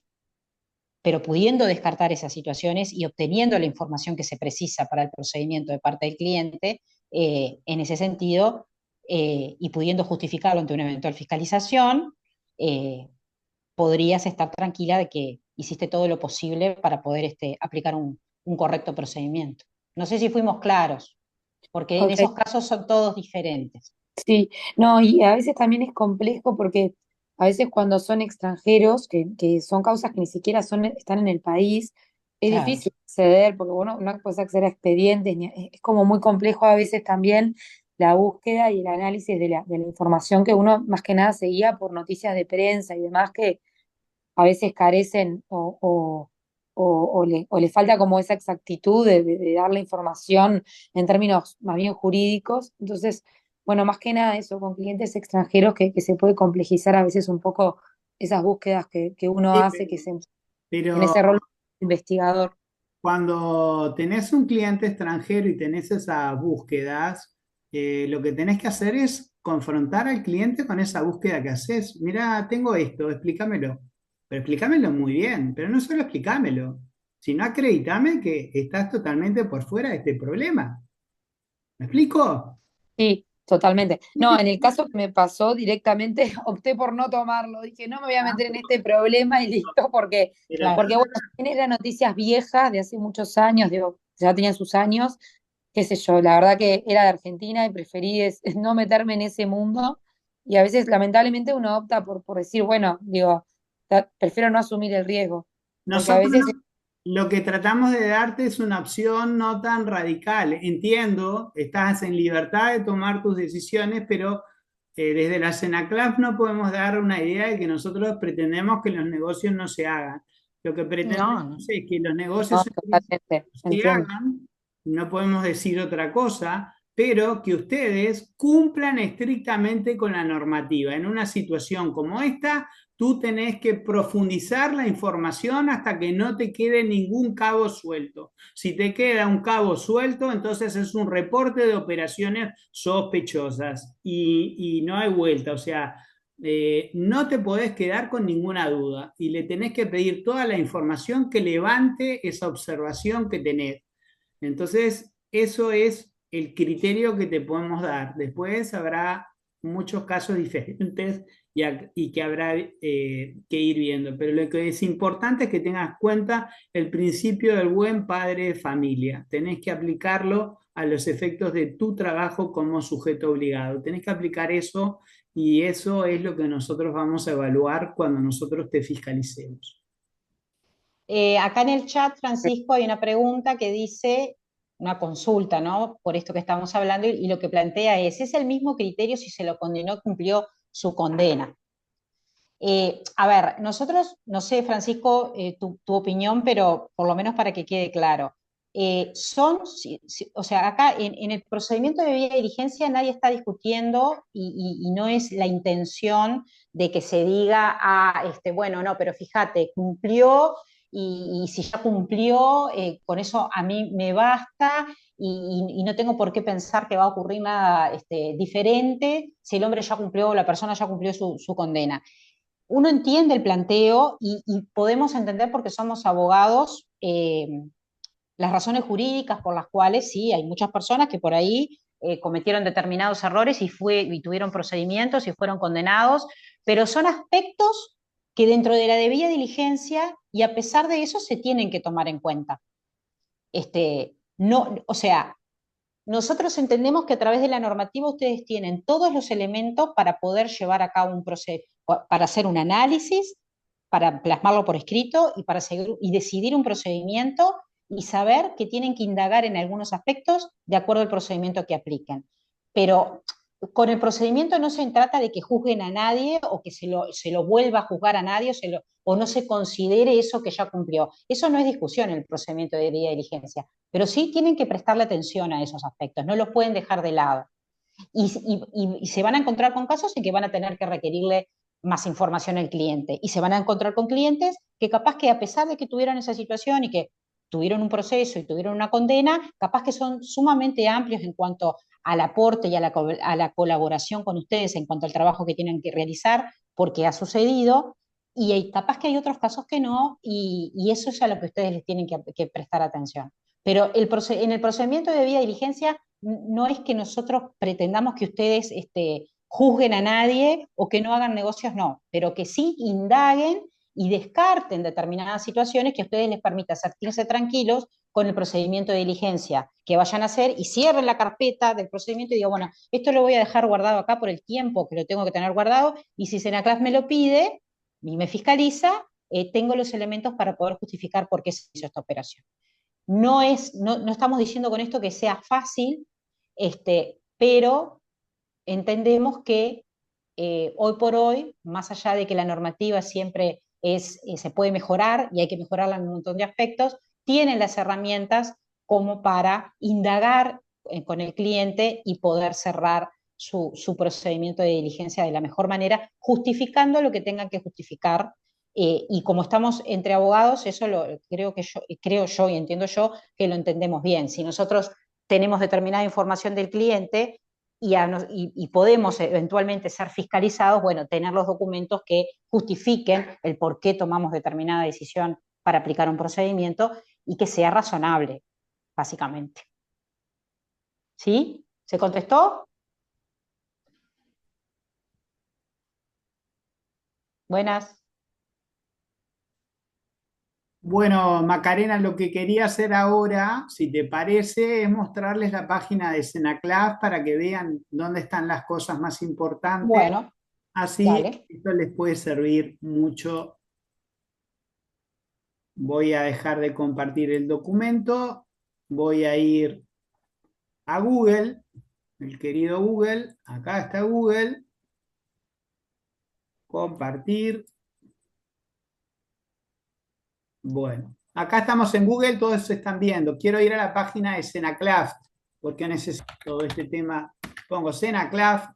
Pero pudiendo descartar esas situaciones y obteniendo la información que se precisa para el procedimiento de parte del cliente, en ese sentido, y pudiendo justificarlo ante una eventual fiscalización, podrías estar tranquila de que hiciste todo lo posible para poder aplicar un correcto procedimiento. No sé si fuimos claros, porque en Ok, esos casos son todos diferentes. sí, no, y a veces también es complejo porque a veces cuando son extranjeros, que son causas que ni siquiera están en el país, es Claro. difícil acceder, porque bueno, no puedes acceder a expedientes, es como muy complejo a veces también la búsqueda y el análisis de la información que uno más que nada seguía por noticias de prensa y demás que a veces carecen o le falta como esa exactitud de dar la información en términos más bien jurídicos. Entonces, bueno, más que nada eso, con clientes extranjeros que se puede complejizar a veces un poco esas búsquedas que uno Sí, hace, en pero ese rol de investigador. cuando tenés un cliente extranjero y tenés esas búsquedas, lo que tenés que hacer es confrontar al cliente con esa búsqueda que haces. Mira, tengo esto, explícamelo. Pero explícamelo muy bien, pero no solo explícamelo, sino acreditame que estás totalmente por fuera de este problema. ¿Me explico? Sí, totalmente. No, en el caso que me pasó directamente, opté por no tomarlo. Dije, no me voy a meter en este problema y listo, Pero Claro. porque bueno, también eran noticias viejas de hace muchos años, digo, ya tenían sus años, qué sé yo, la verdad que era de Argentina y preferí es no meterme en ese mundo. Y a veces, lamentablemente, uno opta por decir, bueno, digo, prefiero no asumir el riesgo, porque a nosotros veces, lo que tratamos de darte es una opción no tan radical. Entiendo, estás en libertad de tomar tus decisiones, pero desde la Senaclaf no podemos dar una idea de que nosotros pretendemos que los negocios no se hagan. Lo que No, pretendemos no, es que los no, negocios totalmente, se entiendo. hagan, no podemos decir otra cosa, pero que ustedes cumplan estrictamente con la normativa. En una situación como esta, tú tenés que profundizar la información hasta que no te quede ningún cabo suelto. Si te queda un cabo suelto, entonces es un reporte de operaciones sospechosas y no hay vuelta. O sea, no te podés quedar con ninguna duda y le tenés que pedir toda la información que levante esa observación que tenés. Entonces, eso es el criterio que te podemos dar. Después habrá muchos casos diferentes y que habrá que ir viendo. Pero lo que es importante es que tengas cuenta el principio del buen padre de familia. Tenés que aplicarlo a los efectos de tu trabajo como sujeto obligado. Tenés que aplicar eso y eso es lo que nosotros vamos a evaluar cuando nosotros te fiscalicemos. Acá en el chat, Francisco, hay una pregunta que dice, una consulta, ¿no? Por esto que estamos hablando, y lo que plantea ¿es el mismo criterio si se lo condenó, cumplió su condena? A ver, nosotros, no sé, Francisco, tu opinión, pero por lo menos para que quede claro. O sea, acá en el procedimiento de debida diligencia nadie está discutiendo y no es la intención de que se diga, bueno, no, pero fíjate, cumplió y si ya cumplió, con eso a mí me basta y no tengo por qué pensar que va a ocurrir nada diferente si el hombre ya cumplió o la persona ya cumplió su condena. Uno entiende el planteo y podemos entender porque somos abogados las razones jurídicas por las cuales sí, hay muchas personas que por ahí cometieron determinados errores y tuvieron procedimientos y fueron condenados, pero son aspectos que dentro de la debida diligencia y a pesar de eso se tienen que tomar en cuenta. No, o sea, nosotros entendemos que a través de la normativa ustedes tienen todos los elementos para poder llevar a cabo un proceso, para hacer un análisis, para plasmarlo por escrito y para seguir, y decidir un procedimiento y saber que tienen que indagar en algunos aspectos de acuerdo al procedimiento que apliquen. Pero con el procedimiento no se trata de que juzguen a nadie o que se lo vuelva a juzgar a nadie o no se considere eso que ya cumplió. Eso no es discusión en el procedimiento de debida diligencia, pero sí tienen que prestarle atención a esos aspectos, no los pueden dejar de lado. Y se van a encontrar con casos en que van a tener que requerirle más información al cliente. Y se van a encontrar con clientes que capaz que a pesar de que tuvieron esa situación y que tuvieron un proceso y tuvieron una condena, capaz que son sumamente amplios en cuanto al aporte y a la colaboración con ustedes en cuanto al trabajo que tienen que realizar, porque ha sucedido, y capaz que hay otros casos que no, y eso es a lo que ustedes les tienen que prestar atención. Pero en el procedimiento de debida diligencia no es que nosotros pretendamos que ustedes juzguen a nadie o que no hagan negocios, no, pero que sí indaguen y descarten determinadas situaciones que a ustedes les permita sentirse tranquilos con el procedimiento de diligencia que vayan a hacer y cierren la carpeta del procedimiento y digan, bueno, esto lo voy a dejar guardado acá por el tiempo que lo tengo que tener guardado y si Senaclaf me lo pide y me fiscaliza, tengo los elementos para poder justificar por qué se hizo esta operación. No estamos diciendo con esto que sea fácil, pero entendemos que hoy por hoy, más allá de que la normativa siempre se puede mejorar y hay que mejorarla en un montón de aspectos, tienen las herramientas como para indagar con el cliente y poder cerrar su procedimiento de diligencia de la mejor manera, justificando lo que tengan que justificar. Y como estamos entre abogados, eso creo yo y entiendo yo que lo entendemos bien. Si nosotros tenemos determinada información del cliente y podemos eventualmente ser fiscalizados, bueno, tener los documentos que justifiquen el por qué tomamos determinada decisión para aplicar un procedimiento y que sea razonable, básicamente. ¿Sí? ¿Se contestó? Buenas. Bueno, Macarena, lo que quería hacer ahora, si te parece, es mostrarles la página de Senaclaf para que vean dónde están las cosas más importantes. Bueno, así dale. esto les puede servir mucho. Voy a dejar de compartir el documento, voy a ir a Google, el querido Google, acá está Google, compartir. Bueno, acá estamos en Google, todos se están viendo. Quiero ir a la página de Senaclaf, porque necesito todo este tema. Pongo Senaclaf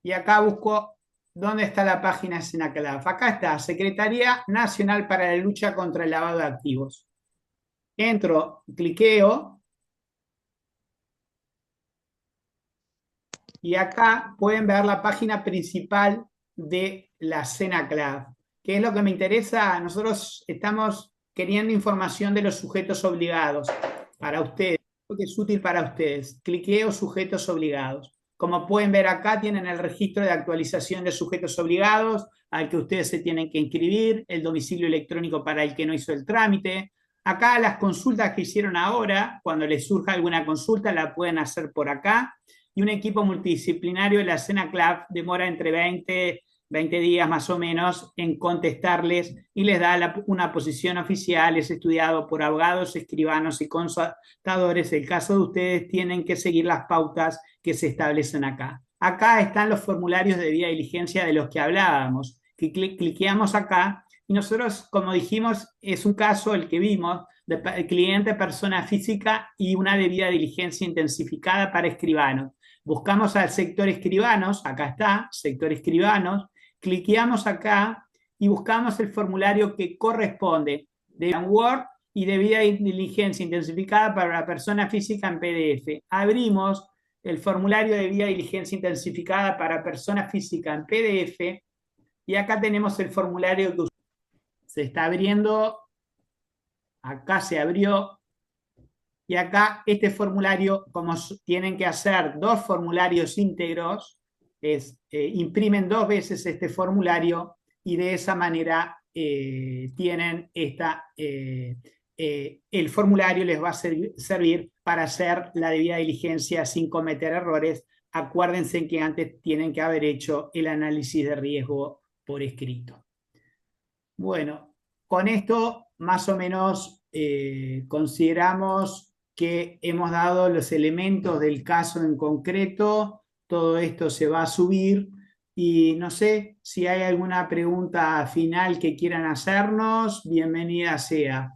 y acá busco dónde está la página de Senaclaf. Acá está, Secretaría Nacional para la Lucha contra el Lavado de Activos. Entro, cliqueo y acá pueden ver la página principal de la Senaclaf. ¿Qué es lo que me interesa? Nosotros estamos queriendo información de los sujetos obligados para ustedes, porque es útil para ustedes. Cliqueo sujetos obligados. Como pueden ver acá, tienen el registro de actualización de sujetos obligados al que ustedes se tienen que inscribir, el domicilio electrónico para el que no hizo el trámite. Acá las consultas que hicieron ahora, cuando les surja alguna consulta, la pueden hacer por acá. Y un equipo multidisciplinario de la Senaclaf demora entre 20 días más o menos en contestarles y les da una posición oficial, es estudiado por abogados, escribanos y contadores. En el caso de ustedes tienen que seguir las pautas que se establecen acá. Acá están los formularios de debida diligencia de los que hablábamos, que cliqueamos acá y nosotros, como dijimos, es un caso el que vimos de cliente, persona física y una debida diligencia intensificada para escribanos. Buscamos al sector escribanos, acá está, sector escribanos, cliqueamos acá y buscamos el formulario que corresponde de Word y debida diligencia intensificada para la persona física en PDF. Abrimos el formulario de debida diligencia intensificada para persona física en PDF y acá tenemos el formulario que se está abriendo. Acá se abrió. Y acá este formulario, como tienen que hacer dos formularios íntegros, imprimen 2 veces este formulario y de esa manera tienen el formulario les va a servir para hacer la debida diligencia sin cometer errores. Acuérdense que antes tienen que haber hecho el análisis de riesgo por escrito. Bueno, con esto, más o menos, consideramos que hemos dado los elementos del caso en concreto. Todo esto se va a subir y no sé si hay alguna pregunta final que quieran hacernos, bienvenida sea.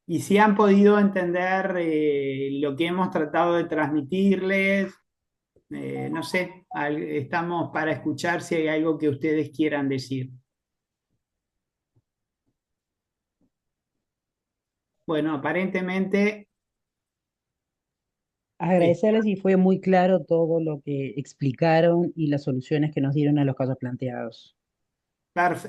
Y si han podido entender lo que hemos tratado de transmitirles, no sé, estamos para escuchar si hay algo que ustedes quieran decir. Bueno, aparentemente, Agradecerles y fue muy claro todo lo que explicaron y las soluciones que nos dieron a los casos planteados.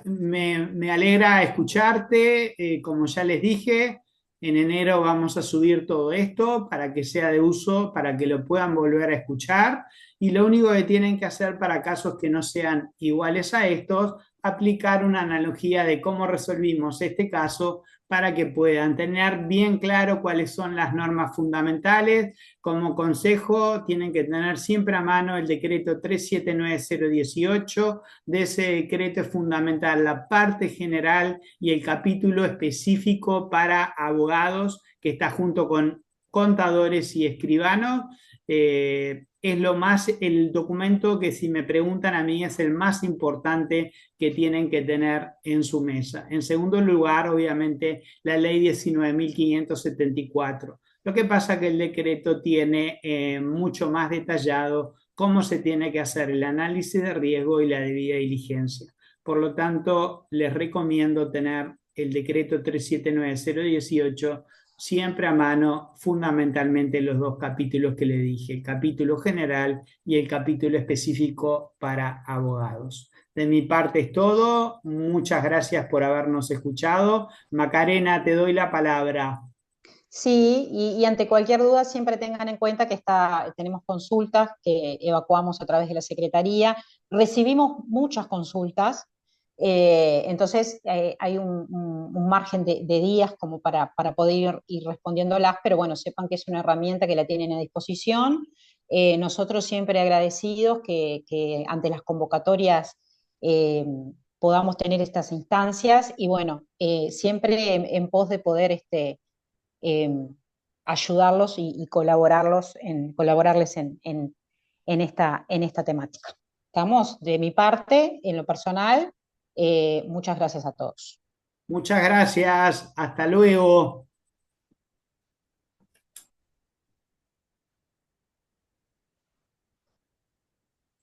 me alegra escucharte. Como ya les dije, en enero vamos a subir todo esto para que sea de uso, para que lo puedan volver a escuchar. Y lo único que tienen que hacer para casos que no sean iguales a estos, aplicar una analogía de cómo resolvimos este caso para que puedan tener bien claro cuáles son las normas fundamentales. Como consejo, tienen que tener siempre a mano el decreto 379018. De ese decreto es fundamental la parte general y el capítulo específico para abogados, que está junto con contadores y escribanos. Es el documento que, si me preguntan a mí, es el más importante que tienen que tener en su mesa. En segundo lugar, obviamente, la ley 19.574. Lo que pasa es que el decreto tiene mucho más detallado cómo se tiene que hacer el análisis de riesgo y la debida diligencia. Por lo tanto, les recomiendo tener el decreto 379018 siempre a mano, fundamentalmente los dos capítulos que le dije, el capítulo general y el capítulo específico para abogados. De mi parte es todo. Muchas gracias por habernos escuchado. Macarena, te doy la palabra. Sí, y ante cualquier duda siempre tengan en cuenta que tenemos consultas que evacuamos a través de la Secretaría. Recibimos muchas consultas, entonces hay un margen de días como para poder ir respondiéndolas, pero bueno, sepan que es una herramienta que la tienen a disposición. Nosotros siempre agradecidos que ante las convocatorias eh, podamos tener estas instancias y bueno, siempre en pos de poder eh, ayudarlos y colaborarles en esta temática. Estamos, de mi parte, en lo personal, muchas gracias a todos. Muchas gracias. Hasta luego.